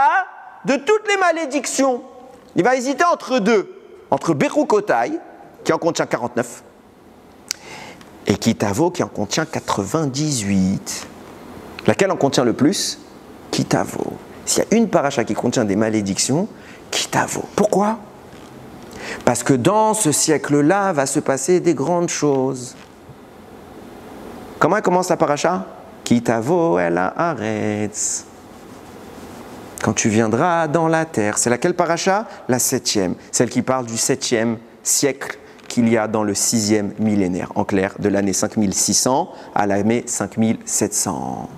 de toutes les malédictions? Il va hésiter entre deux. Entre Bechukotai, qui en contient 49, et Kitavo, qui en contient 98. Laquelle en contient le plus? Kitavo. S'il y a une paracha qui contient des malédictions, Kitavo. Pourquoi? Parce que dans ce siècle-là va se passer des grandes choses. Comment elle commence la paracha? Kitavo el haaretz. Quand tu viendras dans la terre. C'est laquelle paracha? La 7e. Celle qui parle du 7e siècle qu'il y a dans le 6e millénaire. En clair, de l'année 5600 à l'année 5700.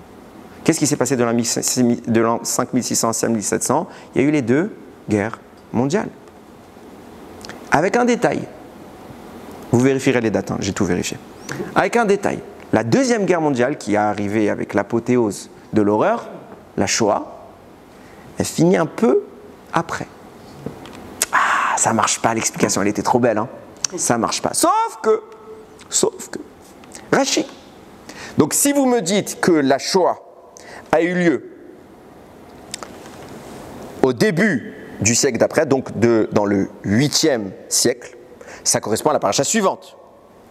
Qu'est-ce qui s'est passé de l'an 5600 à 5700? Il y a eu les 2 guerres mondiales. Avec un détail. Vous vérifierez les dates, hein, j'ai tout vérifié. Avec un détail. La 2e guerre mondiale, qui est arrivée avec l'apothéose de l'horreur, la Shoah, elle finit un peu après. Ah, ça marche pas, l'explication, elle était trop belle, hein. Ça marche pas. Sauf que, Rashi. Donc si vous me dites que la Shoah a eu lieu au début du siècle d'après, donc dans le 8e siècle, ça correspond à la paracha suivante,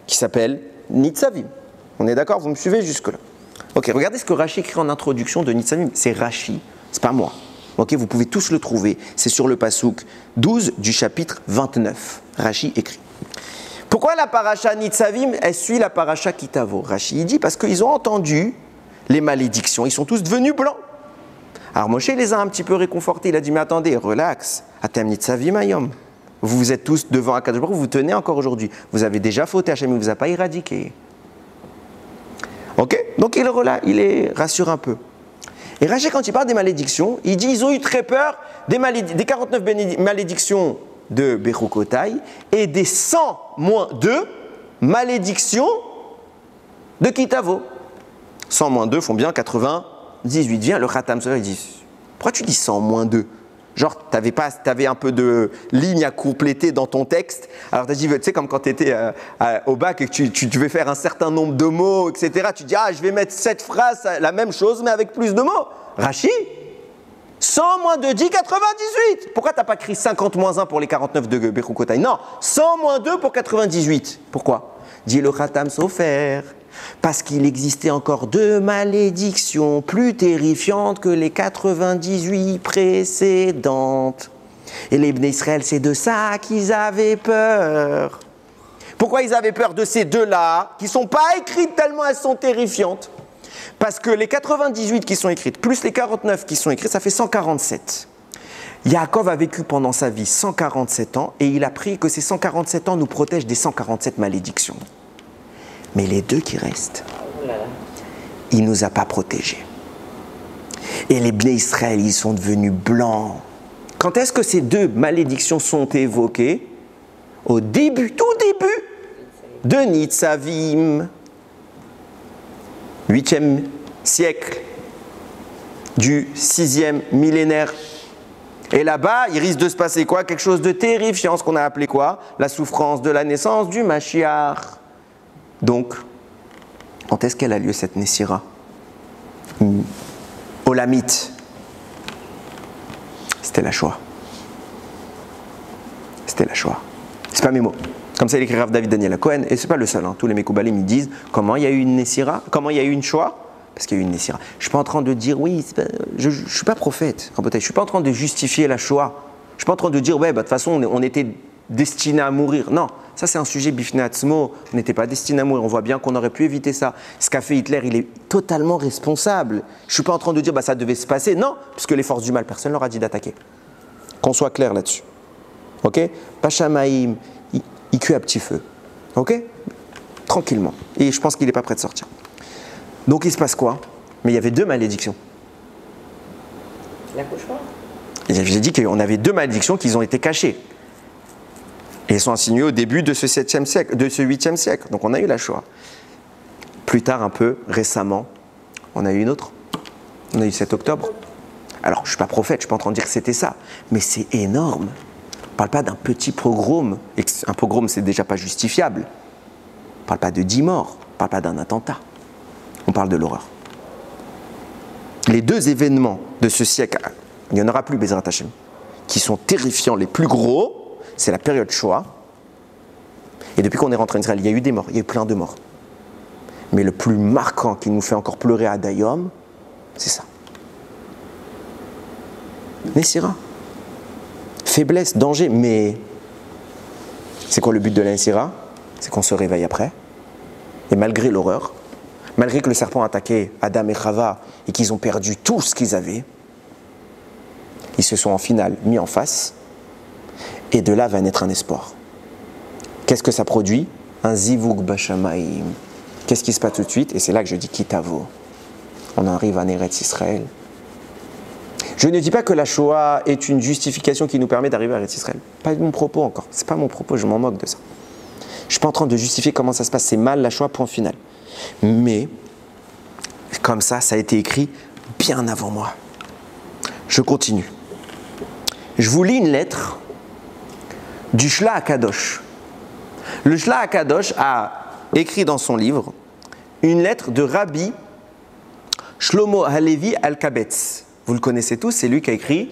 qui s'appelle Nitzavim. On est d'accord? Vous me suivez jusque-là? Ok, regardez ce que Rashi écrit en introduction de Nitzavim. C'est Rashi, c'est pas moi. Ok, vous pouvez tous le trouver. C'est sur le pasouk 12 du chapitre 29. Rashi écrit. Pourquoi la paracha Nitzavim, elle suit la paracha Kitavo? Rashi il dit parce qu'ils ont entendu les malédictions. Ils sont tous devenus blancs. Alors Moshe les a un petit peu réconfortés. Il a dit, mais attendez, relax. Atem Nitzavim ayom. Vous êtes tous devant Akadosh Baruch Hu, vous tenez encore aujourd'hui. Vous avez déjà fauté, Hachem ne vous a pas éradiqué. Ok? Donc il les rassure un peu. Et Rashi, quand il parle des malédictions, il dit ils ont eu très peur des 49 malédictions de Bechukotai et des 100 moins 2 malédictions de Kitavo. 100 moins 2 font bien 98. Vient le Khatam Sofer, il dit pourquoi tu dis 100 moins 2? Genre, t'avais un peu de lignes à compléter dans ton texte. Alors, t'as dit, tu sais, comme quand tu étais au bac et que tu devais faire un certain nombre de mots, etc. Tu dis, je vais mettre cette phrase, la même chose, mais avec plus de mots. Rashi, 100 moins 2 dit 98. Pourquoi t'as pas écrit 50 moins 1 pour les 49 de Bechukotai? Non, 100 moins 2 pour 98. Pourquoi? Dit le Khatam Sofer. Parce qu'il existait encore 2 malédictions plus terrifiantes que les 98 précédentes. Et les Bnei Israël, c'est de ça qu'ils avaient peur. Pourquoi ils avaient peur de ces deux-là, qui ne sont pas écrites tellement elles sont terrifiantes? Parce que les 98 qui sont écrites, plus les 49 qui sont écrites, ça fait 147. Yaakov a vécu pendant sa vie 147 ans et il a pris que ces 147 ans nous protègent des 147 malédictions. Mais les deux qui restent, il ne nous a pas protégés. Et les Bnei Israël, ils sont devenus blancs. Quand est-ce que ces deux malédictions sont évoquées? Au début, tout début de Nitzavim, 8e siècle du 6e millénaire. Et là-bas, il risque de se passer quoi? Quelque chose de terrifiant, ce qu'on a appelé quoi? La souffrance de la naissance du Mashiach. Donc, quand est-ce qu'elle a lieu cette Nessira? Olamite. C'était la Shoah. C'était la Shoah. C'est pas mes mots. Comme ça, il écrit Rav David Daniel Cohen, et c'est pas le seul. Hein. Tous les Mekoubalim me disent comment il y a eu une Nessira, comment il y a eu une Shoah. Parce qu'il y a eu une Nessira. Je ne suis pas en train de dire, oui, je ne suis pas prophète. Je ne suis pas en train de justifier la Shoah. Je ne suis pas en train de dire, ouais, de toute façon, on était destiné à mourir. Non, ça c'est un sujet bifne atzmo. On n'était pas destiné à mourir. On voit bien qu'on aurait pu éviter ça. Ce qu'a fait Hitler, il est totalement responsable. Je ne suis pas en train de dire, ça devait se passer. Non, puisque les forces du mal, personne ne leur a dit d'attaquer. Qu'on soit clair là-dessus. Ok? Pachamaïm, il cuit à petit feu. Ok? Tranquillement. Et je pense qu'il n'est pas prêt de sortir. Donc il se passe quoi? Mais il y avait deux malédictions. L'accouchement. J'ai dit qu'on avait deux malédictions qui ont été cachées. Et elles sont insinuées au début de ce 7e siècle, de ce 8e siècle. Donc on a eu la Shoah. Plus tard, un peu récemment, on a eu une autre. On a eu 7 octobre. Alors je ne suis pas prophète, je ne suis pas en train de dire que c'était ça. Mais c'est énorme. On ne parle pas d'un petit pogrom. Un pogrom, c'est déjà pas justifiable. On ne parle pas de 10 morts. On ne parle pas d'un attentat. On parle de l'horreur. Les deux événements de ce siècle, il n'y en aura plus, Bezrat Hashem, qui sont terrifiants, les plus gros, c'est la période Shoah. Et depuis qu'on est rentré en Israël, il y a eu des morts, il y a eu plein de morts. Mais le plus marquant qui nous fait encore pleurer à Dayom, c'est ça. Nessira. Faiblesse, danger, mais c'est quoi le but de la Nessira? C'est qu'on se réveille après. Et malgré l'horreur, malgré que le serpent a attaqué Adam et Chava et qu'ils ont perdu tout ce qu'ils avaient, ils se sont en finale mis en face et de là va naître un espoir. Qu'est-ce que ça produit? Un zivug bashamaim. Qu'est-ce qui se passe tout de suite? Et c'est là que je dis kitavo. On arrive à Eretz Israël. Je ne dis pas que la Shoah est une justification qui nous permet d'arriver à Eretz Israël. Pas de mon propos encore. C'est pas mon propos, je m'en moque de ça. Je ne suis pas en train de justifier comment ça se passe. C'est mal la Shoah, point final. Mais, comme ça a été écrit bien avant moi. Je continue. Je vous lis une lettre du Shla HaKadosh. Le Shla HaKadosh a écrit dans son livre une lettre de Rabbi Shlomo Halevi Al-Kabetz. Vous le connaissez tous, c'est lui qui a écrit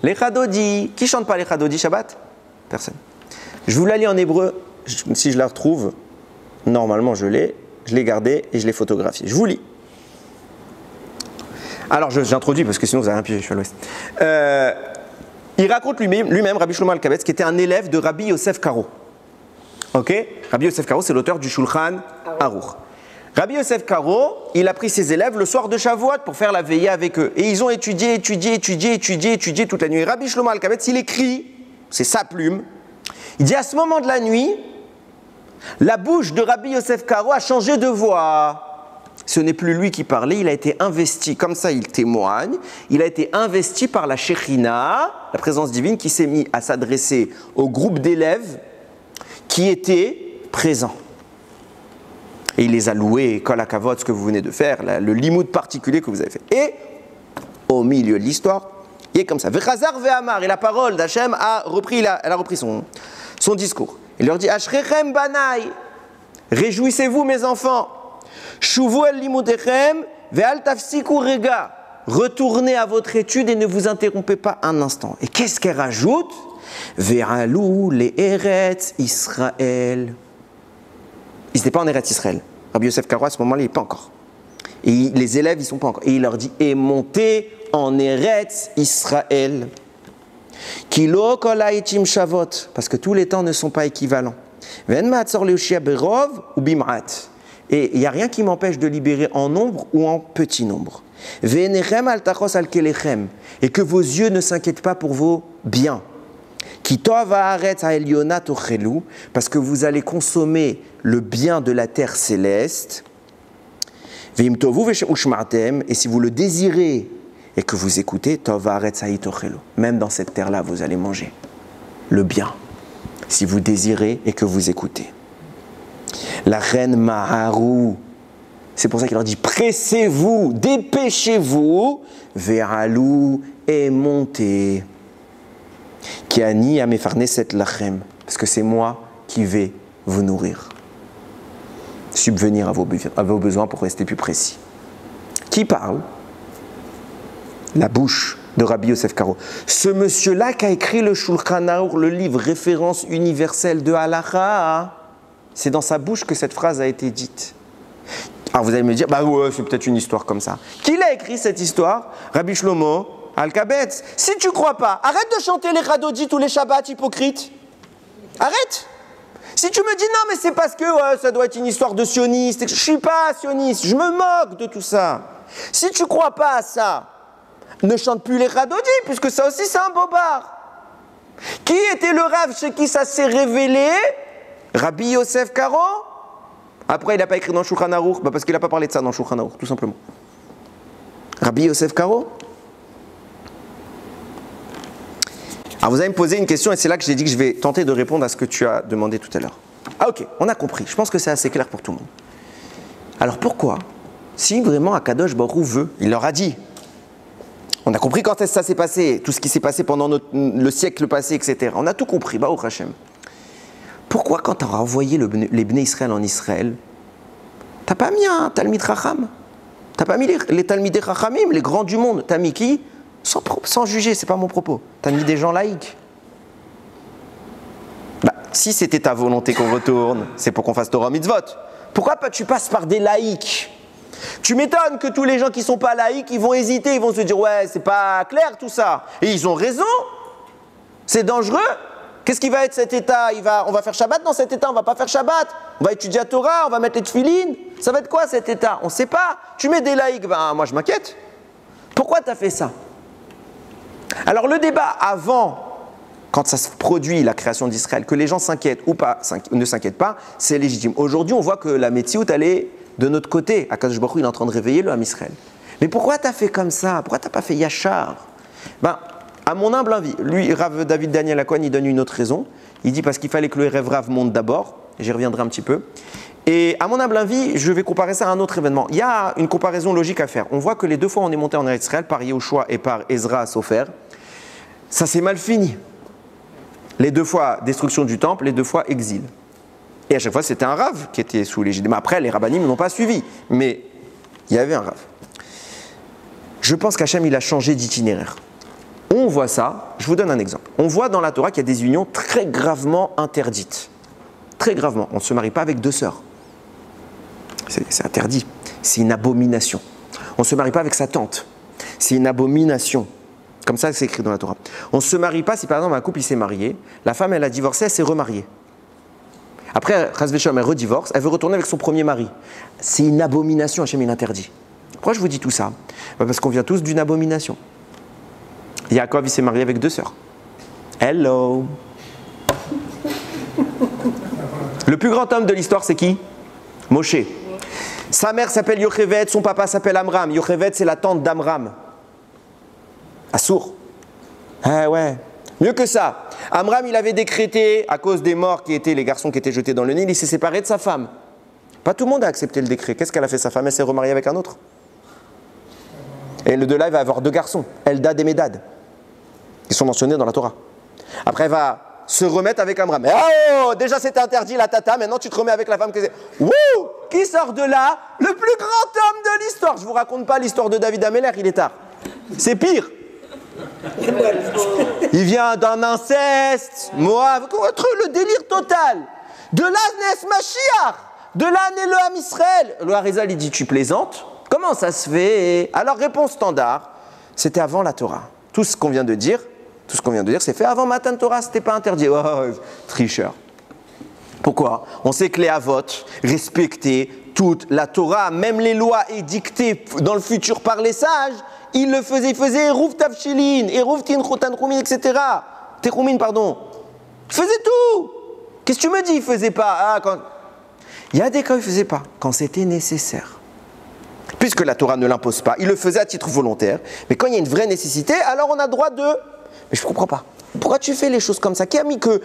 les Chadodi. Qui chante pas les Chadodi Shabbat? Personne. Je vous la lis en hébreu. Si je la retrouve, normalement je l'ai gardée et je l'ai photographiée. Je vous lis. Alors j'introduis parce que sinon vous avez rien pigé, je suis à l'ouest. Il raconte lui-même, Rabbi Shlomo Al-Kabetz, qui était un élève de Rabbi Yosef Karo. Ok? Rabbi Yosef Karo, c'est l'auteur du Shulchan Aruch. Rabbi Yosef Karo, il a pris ses élèves le soir de Shavuot pour faire la veillée avec eux. Et ils ont étudié toute la nuit. Et Rabbi Shlomo Al-Kabetz, il écrit, c'est sa plume, il dit à ce moment de la nuit, la bouche de Rabbi Yosef Karo a changé de voix. Ce n'est plus lui qui parlait, il a été investi, comme ça il témoigne, il a été investi par la Shekhinah, la présence divine, qui s'est mise à s'adresser au groupe d'élèves qui étaient présents. Et il les a loués, kol hakavod, ce que vous venez de faire, le limoud particulier que vous avez fait. Et, au milieu de l'histoire, il est comme ça. Vechazar ve'amar, et la parole d'Hachem elle a repris son discours. Il leur dit, Ashrechem banai, réjouissez-vous mes enfants, shuvu el limudechem ve'al tafsiku rega, retournez à votre étude et ne vous interrompez pas un instant. Et qu'est-ce qu'elle rajoute? Ve'alou le Eretz Israël. Ils n'étaient pas en Eretz Israël. Rabbi Yosef Karo, à ce moment-là, il n'est pas encore. Et les élèves, ils ne sont pas encore. Et il leur dit, et montez en Eretz Israël. Kilo kol haitim shavot. Parce que tous les temps ne sont pas équivalents. Et il n'y a rien qui m'empêche de libérer en nombre ou en petit nombre. Et que vos yeux ne s'inquiètent pas pour vos biens. Parce que vous allez consommer le bien de la terre céleste. Et si vous le désirez et que vous écoutez, même dans cette terre-là, vous allez manger le bien. Si vous désirez et que vous écoutez. La reine Maharou, c'est pour ça qu'il leur dit pressez-vous, dépêchez-vous, Ve'alou et montez. Kiani amefarneset lachem, parce que c'est moi qui vais vous nourrir. Subvenir à vos besoins pour rester plus précis. Qui parle? La bouche de Rabbi Yosef Karo. Ce monsieur-là qui a écrit le Shulchan Aruch, le livre référence universelle de Halacha, c'est dans sa bouche que cette phrase a été dite. Alors vous allez me dire, bah ouais, c'est peut-être une histoire comme ça. Qui l'a écrit cette histoire? Rabbi Shlomo Alkabetz. Si tu crois pas, arrête de chanter les Radodis tous les Shabbats, hypocrite. Arrête. Si tu me dis non, mais c'est parce que ça doit être une histoire de sioniste, je suis pas sioniste, je me moque de tout ça. Si tu crois pas à ça, ne chante plus les Radodis, puisque ça aussi c'est un bobard. Qui était le Rav chez qui ça s'est révélé? Rabbi Yosef Karo. Après, il n'a pas écrit dans Shulchan Aruch, parce qu'il n'a pas parlé de ça dans Shulchan Aruch, tout simplement. Rabbi Yosef Karo. Alors vous allez me poser une question, et c'est là que j'ai dit que je vais tenter de répondre à ce que tu as demandé tout à l'heure. Ah ok, on a compris. Je pense que c'est assez clair pour tout le monde. Alors pourquoi, si vraiment Akadosh Baruch Hu veut, il leur a dit, on a compris quand ça s'est passé, tout ce qui s'est passé pendant le siècle passé, etc. On a tout compris, Baruch Hashem. Pourquoi quand tu as envoyé les Bnei Israël en Israël, t'as pas mis un Talmid Chacham? T'as pas mis les Talmidei Chachamim, les grands du monde? T'as mis qui? Sans juger, c'est pas mon propos. T'as mis des gens laïcs. Bah, si c'était ta volonté qu'on retourne, c'est pour qu'on fasse Torah Mitzvot. Pourquoi tu passes par des laïcs? Tu m'étonnes que tous les gens qui sont pas laïcs, ils vont hésiter, ils vont se dire ouais, c'est pas clair tout ça. Et ils ont raison. C'est dangereux. Qu'est-ce qui va être cet état? On va faire Shabbat dans cet état, on va pas faire Shabbat. On va étudier la Torah, on va mettre les tefilines. Ça va être quoi cet état? On sait pas. Tu mets des laïcs, ben moi je m'inquiète. Pourquoi tu as fait ça? Alors le débat avant, quand ça se produit, la création d'Israël, que les gens s'inquiètent ou pas, ne s'inquiètent pas, c'est légitime. Aujourd'hui, on voit que la Metsiout, elle est de notre côté. Akadosh Baruch Hu, il est en train de réveiller le Ham Israël. Mais pourquoi tu as fait comme ça? Pourquoi tu n'as pas fait Yachar? Ben, à mon humble avis, lui, Rav David Daniel Akohen, il donne une autre raison. Il dit parce qu'il fallait que le Erev Rav monte d'abord. J'y reviendrai un petit peu. Et à mon humble avis, je vais comparer ça à un autre événement. Il y a une comparaison logique à faire. On voit que les deux fois on est monté en Israël, par Yehoshua et par Ezra Sofer, ça s'est mal fini. Les deux fois destruction du temple, les deux fois exil. Et à chaque fois c'était un Rav qui était sous l'égide. Mais après les Rabbanim n'ont pas suivi. Mais il y avait un Rav. Je pense qu'Hachem il a changé d'itinéraire. On voit ça, je vous donne un exemple. On voit dans la Torah qu'il y a des unions très gravement interdites. Très gravement. On ne se marie pas avec deux sœurs. C'est interdit. C'est une abomination. On ne se marie pas avec sa tante. C'est une abomination. Comme ça, c'est écrit dans la Torah. On ne se marie pas si par exemple un couple il s'est marié, la femme elle a divorcé, elle s'est remariée. Après, Chas v'Shalom, elle redivorce, elle veut retourner avec son premier mari. C'est une abomination, Hachem il interdit. Pourquoi je vous dis tout ça? Parce qu'on vient tous d'une abomination. Yaakov il s'est marié avec deux sœurs. Hello. Le plus grand homme de l'histoire c'est qui? Moshe. Sa mère s'appelle Yochevet, son papa s'appelle Amram. Yochevet c'est la tante d'Amram. Assour. Ah ouais. Mieux que ça. Amram, il avait décrété, à cause des morts qui étaient les garçons qui étaient jetés dans le Nil, il s'est séparé de sa femme. Pas tout le monde a accepté le décret. Qu'est-ce qu'elle a fait? Sa femme, elle s'est remariée avec un autre. Et le de là, il va avoir deux garçons, Eldad et Médad. Ils sont mentionnés dans la Torah. Après, elle va se remettre avec Amram. Oh, déjà c'était interdit la tata, maintenant tu te remets avec la femme que c'est. Wouh! Qui sort de là? Le plus grand homme de l'histoire. Je vous raconte pas l'histoire de David Améler, il est tard. C'est pire. Il vient d'un inceste, Moab, le délire total. De là naît Mashiach, de là naît le Ham Israël. Le Harizal, il dit tu plaisantes? Comment ça se fait? Alors réponse standard, c'était avant la Torah. Tout ce qu'on vient de dire, c'est fait avant Matan Torah, c'était pas interdit. Oh, tricheur. Pourquoi? On sait que les Avot respectaient toute la Torah, même les lois édictées dans le futur par les sages, ils le faisaient. Ils faisaient Eruv Tavshilin, Eruv Tinchotan Rumin, etc. Terumin, pardon. Ils faisaient tout. Qu'est-ce que tu me dis? Ils ne faisaient pas. Il y a des cas où ils ne faisaient pas, quand c'était nécessaire. Puisque la Torah ne l'impose pas, ils le faisaient à titre volontaire. Mais quand il y a une vraie nécessité, alors on a droit de... Mais je ne comprends pas. Pourquoi tu fais les choses comme ça? Qui a mis que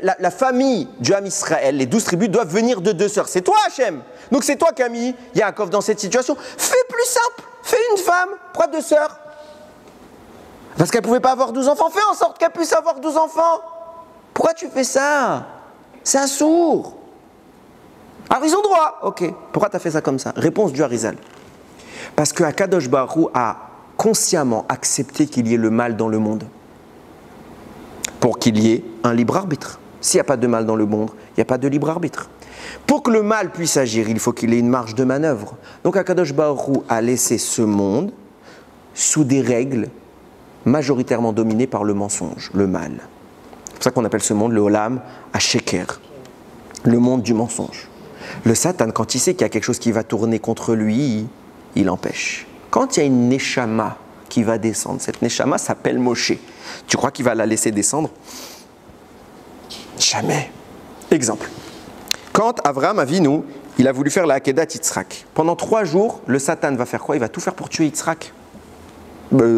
la famille du Ham Israël, les 12 tribus, doivent venir de 2 sœurs? C'est toi, Hachem. Donc c'est toi qui as mis Yaakov dans cette situation. Fais plus simple. Fais une femme. Pourquoi 2 sœurs? Parce qu'elle ne pouvait pas avoir 12 enfants. Fais en sorte qu'elle puisse avoir 12 enfants. Pourquoi tu fais ça? C'est un sourd. Alors ils ont droit. Ok. Pourquoi tu as fait ça comme ça? Réponse du Harizal. Parce que Akadosh Baruch Hu a consciemment accepté qu'il y ait le mal dans le monde. Pour qu'il y ait un libre arbitre. S'il n'y a pas de mal dans le monde, il n'y a pas de libre arbitre. Pour que le mal puisse agir, il faut qu'il ait une marge de manœuvre. Donc Akadosh Baruch Hu a laissé ce monde sous des règles majoritairement dominées par le mensonge, le mal. C'est pour ça qu'on appelle ce monde le Olam HaSheker, le monde du mensonge. Le Satan, quand il sait qu'il y a quelque chose qui va tourner contre lui, il empêche. Quand il y a une Neshama qui va descendre, cette Neshama s'appelle Moshe. Tu crois qu'il va la laisser descendre? Jamais. Exemple. Quand Avraham Avinu, il a voulu faire la Akedat Yitzhak, pendant 3 jours, le Satan va faire quoi? Il va tout faire pour tuer Yitzhak.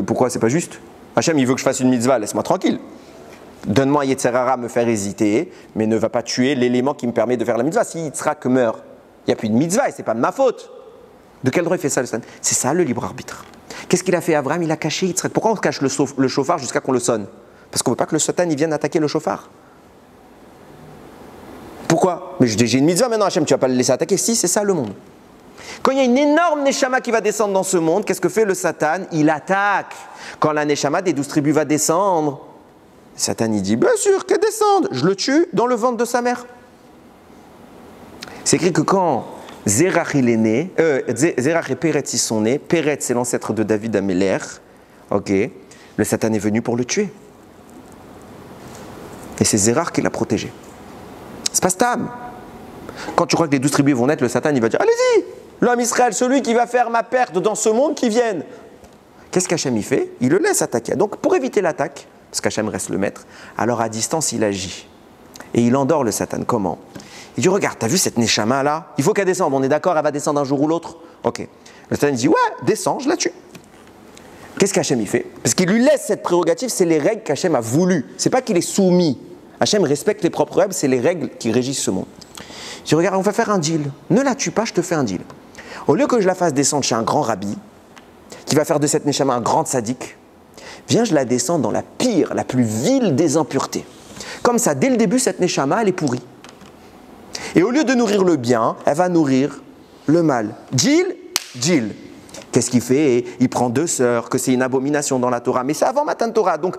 Pourquoi? C'est pas juste. Hachem, il veut que je fasse une mitzvah, laisse-moi tranquille. Donne-moi Yetzer Hara à me faire hésiter, mais ne va pas tuer l'élément qui me permet de faire la mitzvah. Si Yitzhak meurt, il n'y a plus de mitzvah et c'est pas de ma faute. De quel droit il fait ça, le Satan? C'est ça le libre arbitre. Qu'est-ce qu'il a fait Abraham? Il a caché Yitzhak. Pourquoi on cache le chauffard jusqu'à qu'on le sonne? Parce qu'on ne veut pas que le Satan il vienne attaquer le chauffard. Pourquoi? Mais j'ai une mitzvah maintenant, Hachem, tu ne vas pas le laisser attaquer. Si, c'est ça le monde. Quand il y a une énorme Neshama qui va descendre dans ce monde, qu'est-ce que fait le Satan? Il attaque. Quand la Neshama des 12 tribus va descendre, le Satan il dit, bien sûr qu'elle descende, je le tue dans le ventre de sa mère. C'est écrit que quand Zérach il est né, Zérach et Péretz ils sont nés, Péretz c'est l'ancêtre de David Améler, ok, le Satan est venu pour le tuer. Et c'est Zérach qui l'a protégé. C'est pas Stam. Quand tu crois que les 12 tribus vont naître, le Satan il va dire, allez-y, l'homme Israël, celui qui va faire ma perte dans ce monde, qui vienne. Qu'est-ce qu'Hachem il fait? Il le laisse attaquer. Donc pour éviter l'attaque, parce qu'Hachem reste le maître, alors à distance il agit. Et il endort le Satan. Comment? Il dit, regarde, t'as vu cette Neshama là? Il faut qu'elle descende, on est d'accord, elle va descendre un jour ou l'autre? Ok. Le Satan dit, ouais, descends, je la tue. Qu'est-ce qu'Hachem il fait? Parce qu'il lui laisse cette prérogative, c'est les règles qu'Hachem a voulu. C'est pas qu'il est soumis. Hachem respecte les propres règles, c'est les règles qui régissent ce monde. Je dis, regarde, on va faire un deal. Ne la tue pas, je te fais un deal. Au lieu que je la fasse descendre chez un grand rabbi, qui va faire de cette Neshama un grand sadique, viens, je la descends dans la pire, la plus vile des impuretés. Comme ça, dès le début, cette Neshama, elle est pourrie. Et au lieu de nourrir le bien, elle va nourrir le mal. Deal. Qu'est-ce qu'il fait? Il prend 2 sœurs, que c'est une abomination dans la Torah. Mais c'est avant Matan Torah, donc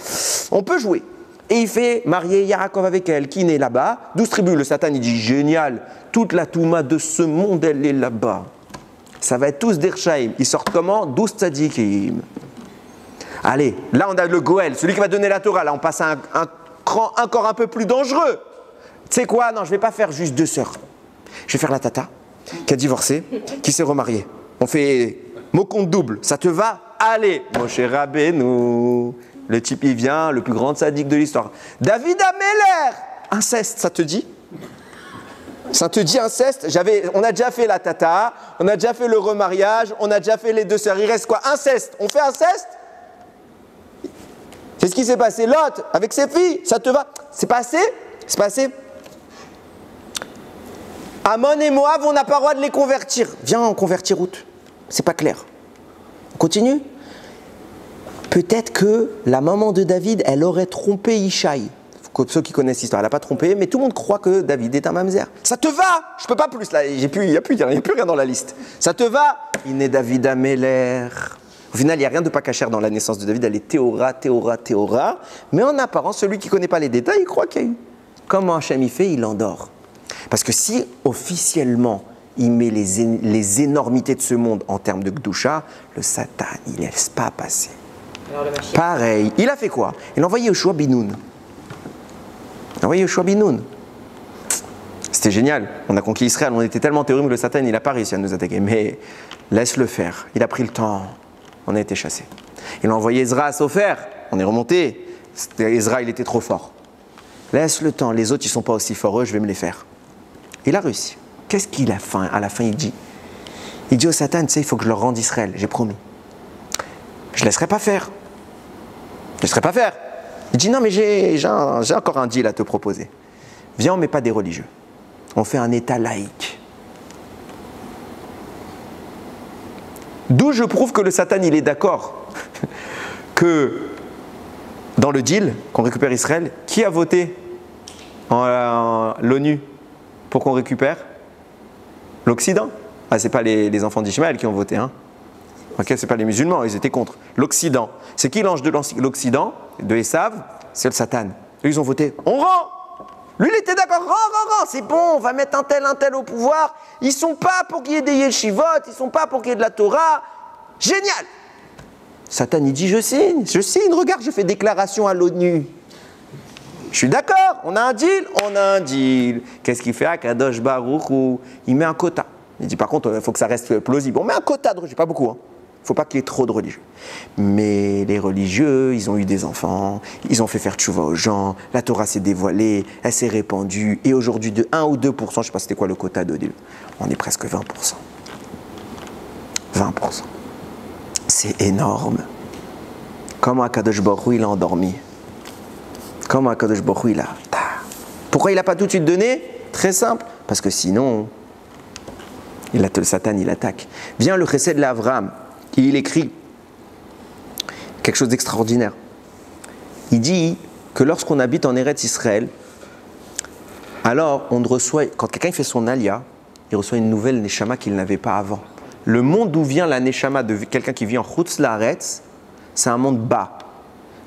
on peut jouer. Et il fait marier Yaakov avec elle, qui naît là-bas. 12 tribus, le Satan, il dit, génial, toute la Touma de ce monde, elle est là-bas. Ça va être tous d'Ershaïm. Ils sortent comment? 12 tzadikim. Allez, là on a le Goël, celui qui va donner la Torah. Là on passe à un cran encore un peu plus dangereux. Tu sais quoi? Non, je ne vais pas faire juste 2 sœurs. Je vais faire la tata, qui a divorcé, qui s'est remariée. On fait mot compte double. Ça te va? Allez, Moshe Rabbeinu. Le type, il vient, le plus grand sadique de l'histoire. David Améler. Inceste, ça te dit? Ça te dit inceste? On a déjà fait la tata, on a déjà fait le remariage, on a déjà fait les 2 sœurs. Il reste quoi? Inceste. On fait inceste? C'est ce qui s'est passé. Lot, avec ses filles, ça te va? C'est pas assez? C'est pas assez? Amon et Moab, on n'a pas le droit de les convertir. Viens, on convertit route. C'est pas clair. On continue? Peut-être que la maman de David, elle aurait trompé Ishaï. Ceux qui connaissent l'histoire, elle n'a pas trompé, mais tout le monde croit que David est un mamzer. Ça te va? Je peux pas plus là, il n'y a plus rien dans la liste. Ça te va? Il naît David Améler. Au final, il n'y a rien de pas cachère dans la naissance de David, elle est Théora. Mais en apparence, celui qui ne connaît pas les détails, il croit qu'il y a eu. Comment Hachem il fait? Il endort. Parce que si officiellement, il met les énormités de ce monde en termes de Gdusha, le Satan, il ne laisse pas passer. Pareil. Il a fait quoi? Il a envoyé Yoshua Binoun. C'était C'était génial. On a conquis Israël. On était tellement terrorisés que le Satan, il n'a pas réussi à nous attaquer. Mais laisse-le faire. Il a pris le temps. On a été chassés. Il a envoyé Ezra à Sopher. On est remonté. Ezra, il était trop fort. Laisse le temps. Les autres, ils ne sont pas aussi forts. Eux, je vais me les faire. Il a réussi. Qu'est-ce qu'il a fait à la fin, il dit au Satan, tu sais, il faut que je leur rende Israël. J'ai promis. Je ne laisserai pas faire. Je ne laisserai pas faire. Il dit, non, mais j'ai encore un deal à te proposer. Viens, on ne met pas des religieux. On fait un État laïque. D'où je prouve que le Satan, il est d'accord que dans le deal, qu'on récupère Israël, qui a voté en l'ONU pour qu'on récupère l'Occident? Ah, ce n'est pas les enfants d'Ishmaël qui ont voté, hein. Ok, ce n'est pas les musulmans, ils étaient contre. L'Occident. C'est qui l'ange de l'Occident, de Esav? C'est le Satan. Eux, ils ont voté. On rend! Lui, il était d'accord. Rend, c'est bon, on va mettre un tel au pouvoir. Ils ne sont pas pour qu'il y ait des yeshivot, ils ne sont pas pour qu'il y ait de la Torah. Génial! Satan, il dit, je signe, regarde, je fais déclaration à l'ONU. Je suis d'accord, on a un deal. Qu'est-ce qu'il fait à Kadosh Baruch Hu? Il met un quota. Il dit, par contre, il faut que ça reste plausible. On met un quota de religieux, pas beaucoup, hein. Il ne faut pas qu'il y ait trop de religieux. Mais les religieux, ils ont eu des enfants, ils ont fait faire tchouva aux gens, la Torah s'est dévoilée, elle s'est répandue, et aujourd'hui de 1 ou 2%, je ne sais pas c'était quoi le quota de deal, on est presque 20%. 20%. C'est énorme. Comment Akadosh Baruch Hu, il a endormi? Comment Akadosh Baruch Hu, il a... Pourquoi il n'a pas tout de suite donné? Très simple, parce que sinon, le Satan, il attaque. Vient le Chesed l'Avraham, il écrit quelque chose d'extraordinaire. Il dit que lorsqu'on habite en Eretz Israël, alors on reçoit, quand quelqu'un fait son alia, il reçoit une nouvelle neshama qu'il n'avait pas avant. Le monde d'où vient la neshama de quelqu'un qui vit en Chutz Laaretz, c'est un monde bas.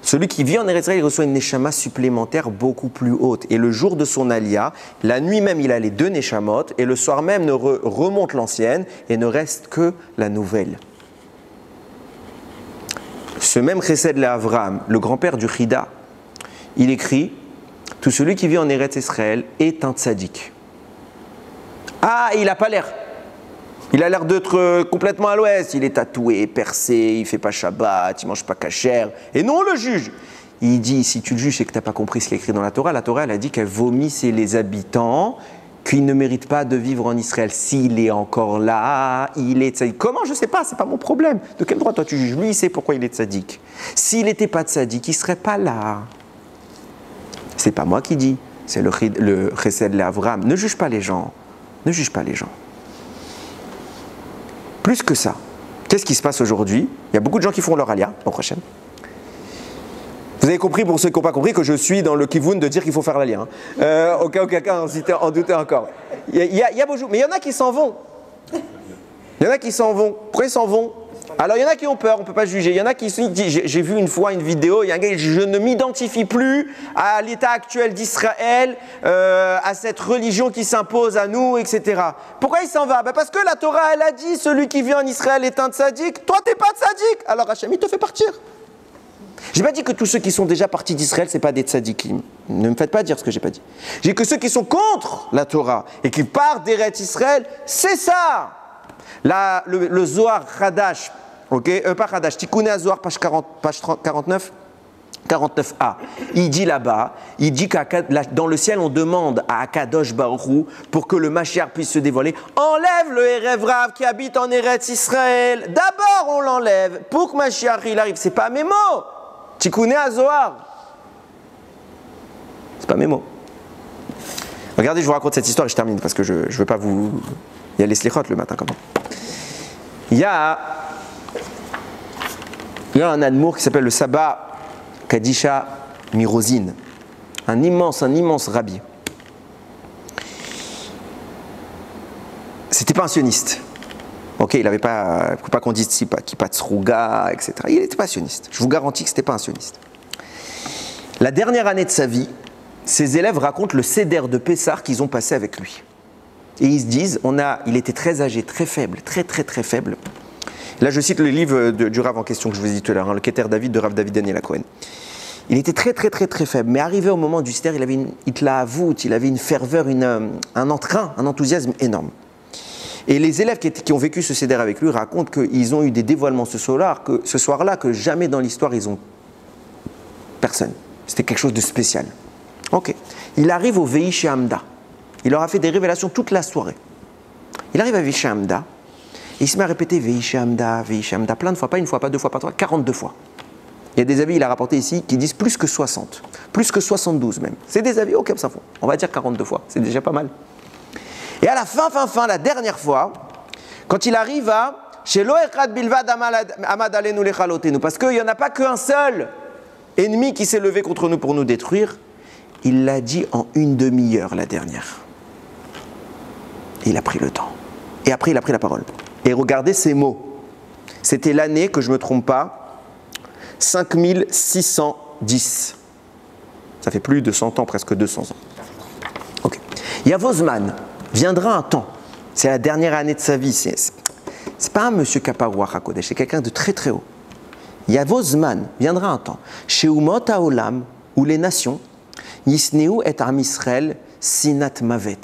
Celui qui vit en Eretz Israël, il reçoit une neshama supplémentaire beaucoup plus haute. Et le jour de son alia, la nuit même, il a les 2 neshamot, et le soir même, remonte l'ancienne, et ne reste que la nouvelle. Ce même Chesed l'Avraham, le grand-père du Chida, il écrit « Tout celui qui vit en Eretz Israël est un tzaddik. » Ah, il n'a pas l'air. Il a l'air d'être complètement à l'ouest. Il est tatoué, percé, il ne fait pas Shabbat, il ne mange pas kasher. Et nous, on le juge. Il dit, si tu le juges, c'est que tu n'as pas compris ce qui est écrit dans la Torah. La Torah, elle a dit qu'elle vomissait les habitants, qu'ils ne méritent pas de vivre en Israël. S'il est encore là, il est tzaddik. Comment? Je ne sais pas, ce n'est pas mon problème. De quel droit toi tu juges? Lui, il sait pourquoi il est tzaddik. S'il n'était pas tzaddik, il ne serait pas là. Ce n'est pas moi qui dis, c'est le Chesed l'Avraham. Ne juge pas les gens. Ne juge pas les gens. Plus que ça, qu'est-ce qui se passe aujourd'hui? Il y a beaucoup de gens qui font leur alia, au prochain. Vous avez compris, pour ceux qui n'ont pas compris, que je suis dans le kivoun de dire qu'il faut faire l'alia. Au cas où quelqu'un en doutait encore. Il y a beaucoup, mais il y en a qui s'en vont. Il y en a qui s'en vont. Pourquoi ils s'en vont? Alors il y en a qui ont peur, on ne peut pas juger. Il y en a qui disent, j'ai vu une fois une vidéo, il y a un gars qui dit, je ne m'identifie plus à l'état actuel d'Israël, à cette religion qui s'impose à nous, etc. Pourquoi il s'en va? Parce que la Torah, elle a dit, celui qui vient en Israël est un tzaddik. Toi, tu n'es pas tzaddik. Alors Hachem, il te fait partir. Je n'ai pas dit que tous ceux qui sont déjà partis d'Israël, ce n'est pas des tzaddikim. Ne me faites pas dire ce que je n'ai pas dit. J'ai dit que ceux qui sont contre la Torah et qui partent d'Eretz Israël, c'est ça. Le Zohar Hadash, pas Hadash, Tikkuné Zohar, page 49, 49a. Il dit là-bas, il dit que dans le ciel, on demande à Akadosh Baruch Hu pour que le Mashiach puisse se dévoiler. Enlève le Erev Rav qui habite en Eretz Israël. D'abord, on l'enlève pour que Mashiach il arrive. C'est pas mes mots. Tikkuné Zohar. C'est pas mes mots. Regardez, je vous raconte cette histoire et je termine parce que je ne veux pas vous. Il y a les slichot le matin quand même. Il y a un admour qui s'appelle le Saba Kadisha Mirozin, un immense rabbi. C'était pas un sioniste. Ok, il n'avait pas, faut pas qu'on dise Kippat Sruga, etc. Il était pas sioniste. Je vous garantis que c'était pas un sioniste. La dernière année de sa vie, ses élèves racontent le Seder de Pessah qu'ils ont passé avec lui. Et ils se disent, il était très âgé, très faible, très faible. Là, je cite le livre du Rav en question que je vous ai dit tout à l'heure, le Keter David de Rav David Daniel Cohen. Il était très faible, mais arrivé au moment du siddur, il avait une itlaavout, il avait une ferveur, un entrain, un enthousiasme énorme. Et les élèves qui ont vécu ce siddur avec lui racontent qu'ils ont eu des dévoilements ce soir-là que jamais dans l'histoire ils ont personne. C'était quelque chose de spécial. Ok. Il arrive au Veish Hamda. Il leur a fait des révélations toute la soirée. Il arrive à Veish Hamda et il se met à répéter Veish Hamda plein de fois, pas une fois, pas deux fois, pas trois, 42 fois. Il y a des avis, il a rapporté ici, qui disent plus que 60, plus que 72 même. C'est des avis, ok, ça fond. On va dire 42 fois, c'est déjà pas mal. Et à la fin, la dernière fois, quand il arrive à chez Loechad Bilvad Amad Alenu Lechalotenu, parce qu'il n'y en a pas qu'un seul ennemi qui s'est levé contre nous pour nous détruire, il l'a dit en une demi-heure la dernière. Et il a pris le temps. Et après, il a pris la parole. Et regardez ces mots. C'était l'année, que je ne me trompe pas, 5610. Ça fait plus de 100 ans, presque 200 ans. Ok. Yavozman, viendra un temps, c'est la dernière année de sa vie, c'est pas un monsieur Kaparoua Hakodesh, c'est quelqu'un de très haut. Yavozman, viendra un temps, chez Umot Haolam, où les nations, Yisneu et Am Israël, Sinat Mavet,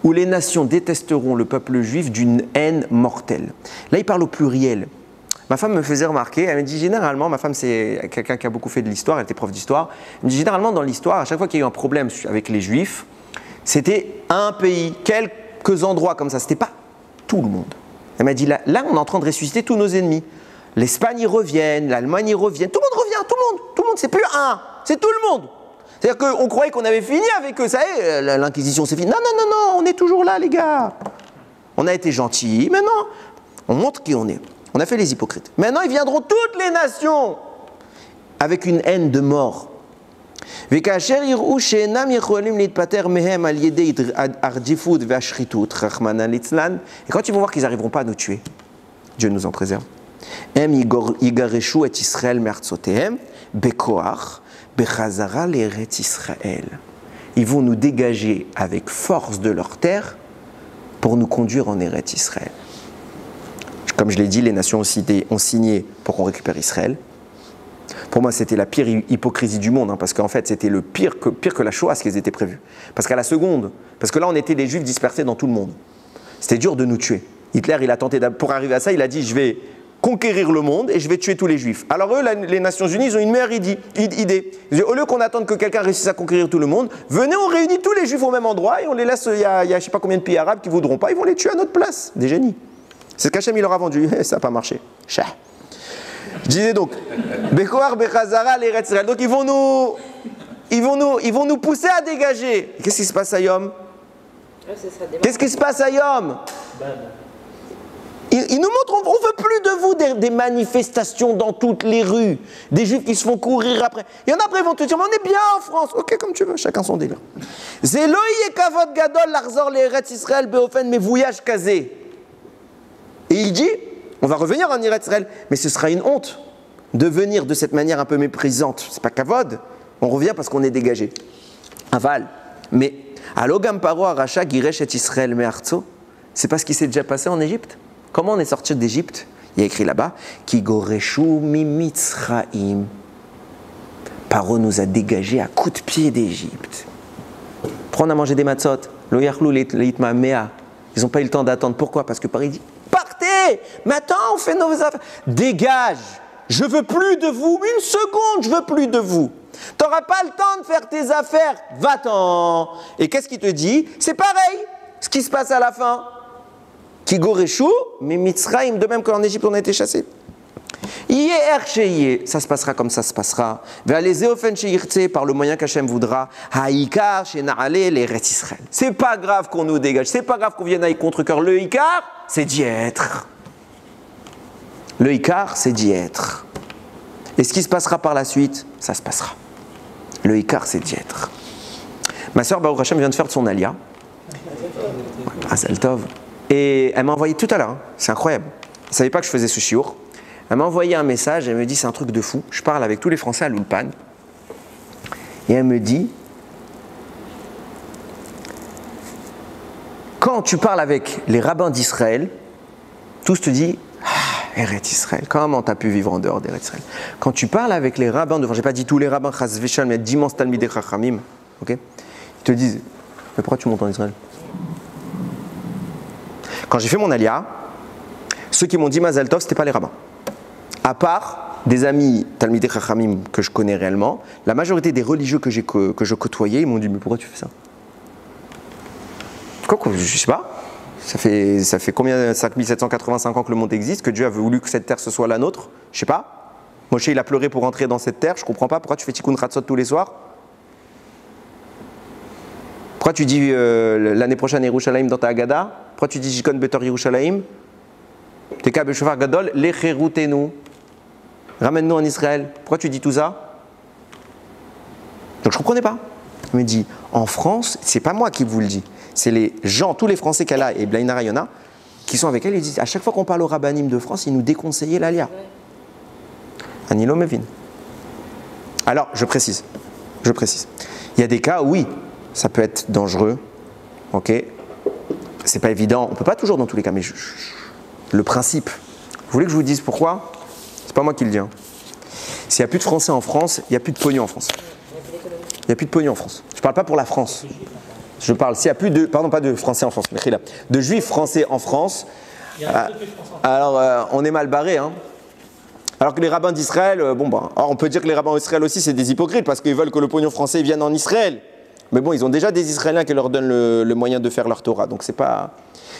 où les nations détesteront le peuple juif d'une haine mortelle. Là, il parle au pluriel. Ma femme me faisait remarquer, elle me dit généralement, ma femme c'est quelqu'un qui a beaucoup fait de l'histoire, elle était prof d'histoire, elle me dit généralement dans l'histoire, à chaque fois qu'il y a eu un problème avec les juifs, c'était un pays, quelques endroits comme ça, c'était pas tout le monde. Elle m'a dit là on est en train de ressusciter tous nos ennemis. L'Espagne y revienne, l'Allemagne y revienne, tout le monde revient, tout le monde, c'est plus un, c'est tout le monde. C'est-à-dire qu'on croyait qu'on avait fini avec eux, ça y est, l'inquisition c'est fini. Non, on est toujours là les gars. On a été gentils, maintenant on montre qui on est. On a fait les hypocrites. Maintenant, ils viendront toutes les nations avec une haine de mort. Et quand tu vont voir qu'ils n'arriveront pas à nous tuer, Dieu nous en préserve. Ils vont nous dégager avec force de leur terre pour nous conduire en Eretz Israël. Comme je l'ai dit, les nations ont signé pour qu'on récupère Israël. Pour moi, c'était la pire hypocrisie du monde, parce qu'en fait, c'était le pire que la Shoah, ce qui était prévu. Parce qu'à la seconde, parce que là, on était des Juifs dispersés dans tout le monde. C'était dur de nous tuer. Hitler, il a tenté, pour arriver à ça, il a dit, je vais conquérir le monde et je vais tuer tous les Juifs. Alors eux, les Nations Unies, ils ont une meilleure idée. Ils disent, au lieu qu'on attende que quelqu'un réussisse à conquérir tout le monde, venez, on réunit tous les Juifs au même endroit et on les laisse, il y a je ne sais pas combien de pays arabes qui ne voudront pas, ils vont les tuer à notre place. Des génies. C'est ce qu'Hachem il leur a vendu, ça n'a pas marché. Je disais donc, Bekoar Bechazara l'Eretz Israël. Donc ils vont nous pousser à dégager. Qu'est-ce qui se passe à Yom? Qu'est-ce qui se passe à Yom? Ils nous montrent, on ne veut plus de vous des manifestations dans toutes les rues, des Juifs qui se font courir après. Il y en a après, ils vont te dire, mais on est bien en France. Ok, comme tu veux, chacun son délire. Zeloi et Kavod Gadol l'Arzor l'Eretz Israël Beofen mais voyage casé. Et il dit, on va revenir en Eretz Israël, mais ce sera une honte de venir de cette manière un peu méprisante. C'est pas kavod, on revient parce qu'on est dégagé. Aval. Mais Alogam Paro Aracha Giresh et Israël Me'artso, c'est pas ce qui s'est déjà passé en Égypte. Comment on est sorti d'Égypte? Il y a écrit là-bas, Ki Goreshu Mimitzraim. Paro nous a dégagés à coups de pied d'Égypte. Prends, on a mangé des matzot, lo yachlou leitma mea. Ils n'ont pas eu le temps d'attendre. Pourquoi? Parce que Paris dit, partez! Maintenant, on fait nos affaires. Dégage! Je veux plus de vous. Une seconde, je veux plus de vous. Tu n'auras pas le temps de faire tes affaires. Va-t'en. Et qu'est-ce qu'il te dit? C'est pareil. Ce qui se passe à la fin. Ki goreshu, mais Mitzrayim, de même qu'en Égypte, on a été chassés. Ça se passera comme ça se passera. Par le moyen qu'Hachem voudra. C'est pas grave qu'on nous dégage. C'est pas grave qu'on vienne avec contre-cœur. Le Ikar, c'est d'y être. Le Ikar, c'est d'y être. Et ce qui se passera par la suite, ça se passera. Le Ikar, c'est d'y être. Ma soeur Baruch Hashem vient de faire de son alia. Mazal Tov. Et elle m'a envoyé tout à l'heure. C'est incroyable. Elle ne savait pas que je faisais ce shiur. Elle m'a envoyé un message, elle me dit c'est un truc de fou. Je parle avec tous les Français à l'Ulpan. Et elle me dit, quand tu parles avec les rabbins d'Israël, tous te disent, Eretz Israël, comment tu as pu vivre en dehors d'Eretz Israël? Quand tu parles avec les rabbins, devant, j'ai pas dit tous les rabbins, chas v'shal, mais d'immenses talmidei chachamim, ok? Ils te disent, mais pourquoi tu montes en Israël? Quand j'ai fait mon alia, ceux qui m'ont dit Mazal Tov, c'était pas les rabbins. À part des amis talmidei chachamim que je connais réellement, la majorité des religieux que je côtoyais, ils m'ont dit, mais pourquoi tu fais ça? Quoi, je sais pas. Ça fait combien, 5785 ans que le monde existe, que Dieu a voulu que cette terre ce soit la nôtre? Je sais pas. Moshe il a pleuré pour entrer dans cette terre, je comprends pas. Pourquoi tu fais Tikkun Chatzot tous les soirs? Pourquoi tu dis l'année prochaine Yerushalayim dans ta Haggadah? Pourquoi tu dis Jikon Betor Yerushalayim? Teka Beshofar Gadol, Lecherutenu. Ramène-nous en Israël. Pourquoi tu dis tout ça? Donc je comprenais pas. Il me dit, en France, c'est pas moi qui vous le dis. C'est les gens, tous les Français qu'elle a, et Blaina Rayona, qui sont avec elle, ils disent, à chaque fois qu'on parle au rabbinim de France, ils nous déconseillaient l'Alia. Anilo Mevin. Alors, je précise. Il y a des cas où, oui, ça peut être dangereux, ok? C'est pas évident, on peut pas toujours dans tous les cas, mais le principe. Vous voulez que je vous dise pourquoi? C'est pas moi qui le dis. Hein. S'il n'y a plus de Français en France, il n'y a plus de pognon en France. Il n'y a plus de pognon en France. Je ne parle pas pour la France. Je parle, s'il n'y a plus de, pardon, pas de Français en France, mais de Juifs français en France, alors on est mal barré. Hein. Alors que les rabbins d'Israël, alors on peut dire que les rabbins d'Israël aussi, c'est des hypocrites, parce qu'ils veulent que le pognon français vienne en Israël. Mais bon, ils ont déjà des Israéliens qui leur donnent le moyen de faire leur Torah. Donc c'est pas...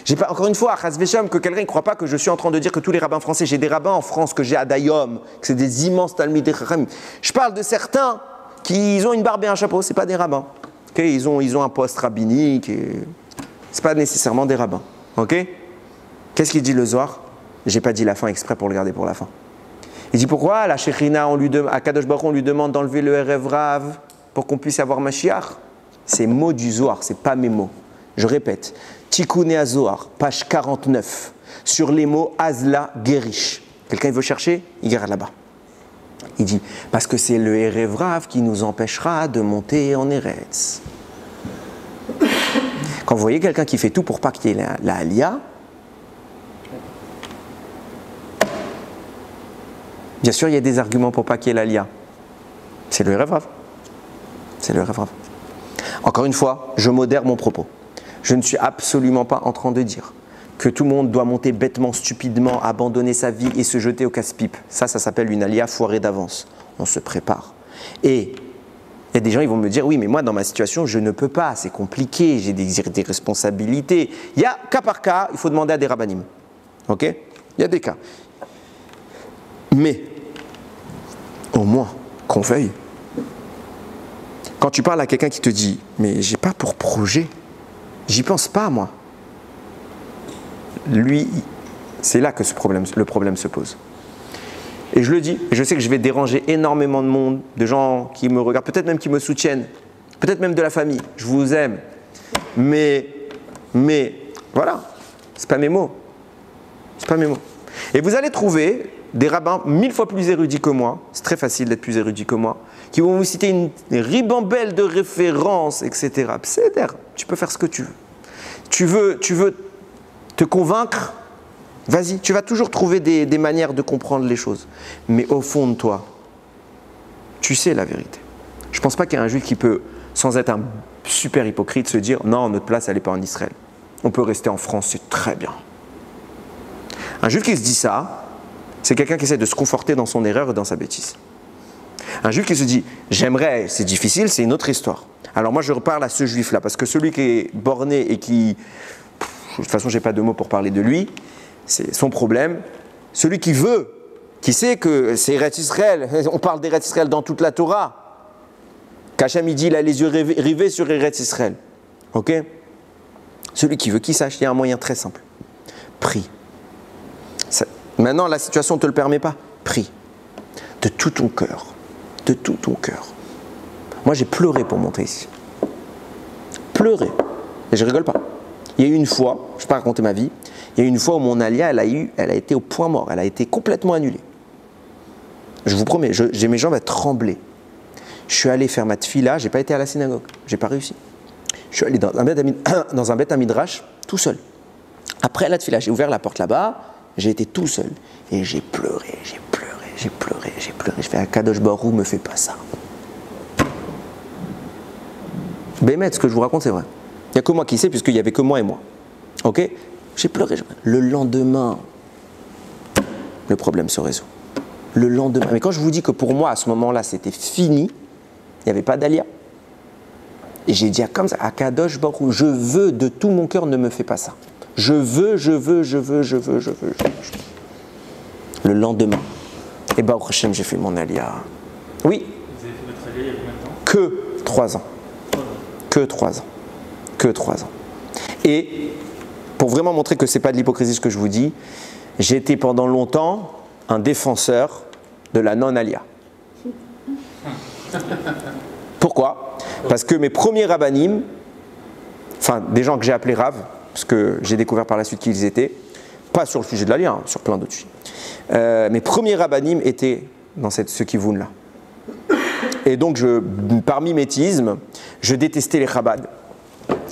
J'ai pas, encore une fois, Chas Vesham, que quelqu'un ne croit pas que je suis en train de dire que tous les rabbins français, j'ai des rabbins en France que j'ai à Dayom, que c'est des immenses talmidei chachamim. Je parle de certains qui ont une barbe et un chapeau, c'est pas des rabbins. Okay, ils ont un poste rabbinique, c'est pas nécessairement des rabbins. Ok? Qu'est-ce qu'il dit le Zohar? J'ai pas dit la fin exprès pour le garder pour la fin. Il dit pourquoi la Shekhinah, à Kadosh Baruch Hu, on lui demande d'enlever le Erev Rav pour qu'on puisse avoir Mashiach. C'est mots du Zohar, c'est pas mes mots. Je répète, Tikkuné Zohar, page 49, sur les mots Azla Gerish. Quelqu'un veut chercher? Il regarde là-bas. Il dit, parce que c'est le Erev Rav qui nous empêchera de monter en Eretz. Quand vous voyez quelqu'un qui fait tout pour pas qu'il y ait la Aliyah, bien sûr, il y a des arguments pour pas qu'il y ait l'Aliyah. C'est le Erev Rav. C'est le Erev Rav. Encore une fois, je modère mon propos. Je ne suis absolument pas en train de dire que tout le monde doit monter bêtement, stupidement, abandonner sa vie et se jeter au casse-pipe. Ça s'appelle une alia foirée d'avance. On se prépare. Et il y a des gens qui vont me dire, oui, mais moi, dans ma situation, je ne peux pas, c'est compliqué, j'ai des responsabilités. Il y a cas par cas, il faut demander à des rabbinim. Ok? Il y a des cas. Mais, au moins, qu'on veuille. Quand tu parles à quelqu'un qui te dit, mais j'ai pas pour projet, j'y pense pas, moi. Lui, c'est là que le problème se pose. Et je le dis, et je sais que je vais déranger énormément de monde, de gens qui me regardent, peut-être même qui me soutiennent, peut-être même de la famille. Je vous aime. Mais voilà, c'est pas mes mots. C'est pas mes mots. Et vous allez trouver des rabbins 1000 fois plus érudits que moi, c'est très facile d'être plus érudit que moi, qui vont vous citer une ribambelle de références, etc. C'est-à-dire, tu peux faire ce que tu veux. Tu veux te convaincre, vas-y, tu vas toujours trouver des manières de comprendre les choses. Mais au fond de toi, tu sais la vérité. Je ne pense pas qu'il y ait un juif qui peut, sans être un super hypocrite, se dire « Non, notre place, elle n'est pas en Israël. On peut rester en France, c'est très bien. » Un juif qui se dit ça, c'est quelqu'un qui essaie de se conforter dans son erreur et dans sa bêtise. Un juif qui se dit « J'aimerais, c'est difficile, c'est une autre histoire. » Alors moi, je reparle à ce juif-là, parce que celui qui est borné et qui... De toute façon, je n'ai pas de mots pour parler de lui, c'est son problème. Celui qui veut, qui sait que c'est Eretz Israël, on parle d'Eretz Israël dans toute la Torah. Qu'Hachem il dit, il a les yeux rivés sur Eretz Israël. Ok? Celui qui veut, qui sache, il y a un moyen très simple. Prie. Maintenant, la situation ne te le permet pas. Prie. De tout ton cœur. De tout ton cœur. Moi, j'ai pleuré pour monter ici. Pleuré. Et je rigole pas. Il y a eu une fois, je ne vais pas raconter ma vie, il y a eu une fois où mon alia, elle a été au point mort, elle a été complètement annulée. Je vous promets, mes jambes tremblaient. Je suis allé faire ma tfila, je n'ai pas été à la synagogue, je n'ai pas réussi. Je suis allé dans un beth midrash tout seul. Après la tfila, j'ai ouvert la porte là-bas, j'ai été tout seul. Et j'ai pleuré, j'ai pleuré, j'ai pleuré, j'ai pleuré. Je fais Akadosh Baruch Hu, me fais pas ça. Bémet, ce que je vous raconte, c'est vrai. Il n'y a que moi qui sais, puisqu'il n'y avait que moi et moi. Ok? J'ai pleuré. Le lendemain, le problème se résout. Le lendemain. Mais quand je vous dis que pour moi, à ce moment-là, c'était fini, il n'y avait pas d'Alia. Et j'ai dit comme ça, Akadosh Baruch Hu, je veux de tout mon cœur, ne me fais pas ça. Je veux. Le lendemain, et Baruch Hashem, j'ai fait mon Alia. Oui. Vous avez fait votre Alia il y a combien de temps? Que 3 ans. Que 3 ans. Que 3 ans. Et pour vraiment montrer que ce n'est pas de l'hypocrisie ce que je vous dis, j'ai été pendant longtemps un défenseur de la non-Alia. Pourquoi? Parce que mes premiers rabbanim, enfin des gens que j'ai appelés Rav, parce que j'ai découvert par la suite qui ils étaient, pas sur le sujet de l'Alia, hein, sur plein d'autres sujets. Mes premiers rabbanim étaient dans ce kivun-là. Et donc, par mimétisme, je détestais les Chabad.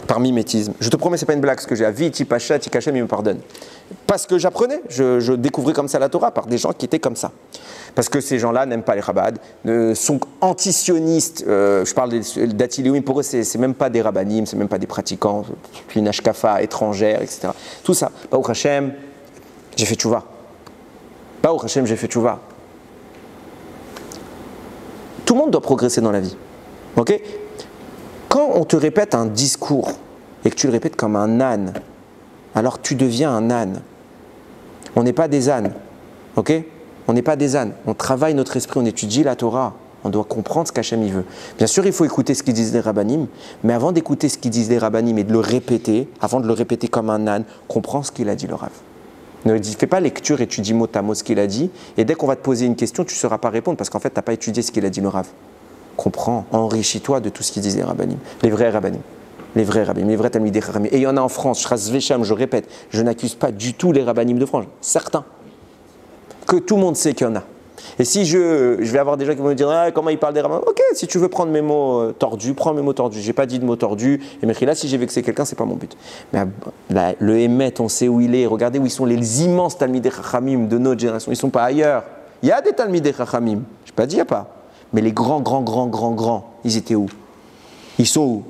Par mimétisme. Je te promets, ce n'est pas une blague, ce que j'ai à Viti, Pacha, Tikachem, il me pardonne. Parce que j'apprenais, je découvrais comme ça la Torah par des gens qui étaient comme ça. Parce que ces gens-là n'aiment pas les Chabad, sont anti-sionistes. Je parle d'Atiléouim, pour eux, c'est même pas des rabbanim, c'est même pas des pratiquants, une ashkafa étrangère, etc. Tout ça. Baruch Hashem, j'ai fait tchouva. Baruch Hashem, j'ai fait tchouva. Tout le monde doit progresser dans la vie. Ok? Quand on te répète un discours et que tu le répètes comme un âne, alors tu deviens un âne. On n'est pas des ânes. Ok? On n'est pas des ânes. On travaille notre esprit, on étudie la Torah. On doit comprendre ce qu'Hachem veut. Bien sûr, il faut écouter ce qu'ils disent les rabbanim, mais avant d'écouter ce qu'ils disent les rabbanim et de le répéter, avant de le répéter comme un âne, comprends ce qu'il a dit le Rav. Ne fais pas lecture, étudie mot à mot ce qu'il a dit, et dès qu'on va te poser une question, tu ne sauras pas répondre parce qu'en fait, tu n'as pas étudié ce qu'il a dit le Rav. Comprends, enrichis-toi de tout ce qu'ils disent les rabbanim, les vrais rabbanim, les vrais rabbanim, les vrais talmidei chachamim. Et il y en a en France, je répète, je n'accuse pas du tout les rabbanim de France, certains, que tout le monde sait qu'il y en a. Et si je vais avoir des gens qui vont me dire comment ils parlent des rabbanim, ok, si tu veux prendre mes mots tordus, prends mes mots tordus. J'ai pas dit de mots tordus. Et mais là, si j'ai vexé quelqu'un, c'est pas mon but. Mais le Hémet, on sait où il est. Regardez où ils sont les immenses talmidei chachamim de notre génération. Ils sont pas ailleurs. Il y a des talmidei chachamim. Je n'ai pas dit il y a pas. Mais les grands, ils étaient où? Ils sont où?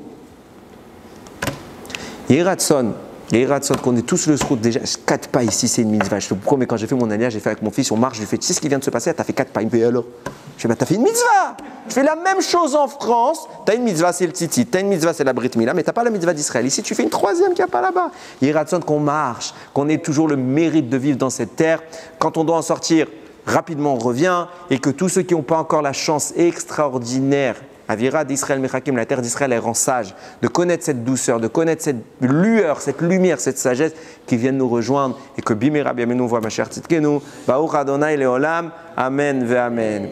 Yeratson, qu'on est tous le srout déjà, 4 pas ici, c'est une mitzvah. Je te promets, quand j'ai fait mon alliage, j'ai fait avec mon fils, on marche, je lui fais, tu sais ce qui vient de se passer? T'as fait 4 pas. Il me fait alors? Je fais, t'as fait une mitzvah! Tu fais la même chose en France, t'as une mitzvah, c'est le tzitzit, t'as une mitzvah, c'est la brit mila, mais t'as pas la mitzvah d'Israël. Ici, tu fais une 3e qu'il n'y a pas là-bas. Yeratson, qu'on marche, qu'on ait toujours le mérite de vivre dans cette terre. Quand on doit en sortir, rapidement on revient, et que tous ceux qui n'ont pas encore la chance extraordinaire, Avira d'Israël Mechakim, la terre d'Israël, elle rend sage, de connaître cette douceur, de connaître cette lueur, cette lumière, cette sagesse qui viennent nous rejoindre, et que Bimera Biamenu voit ma chère Tzidkenu, Baruch Adonai Leolam, Amen ve Amen.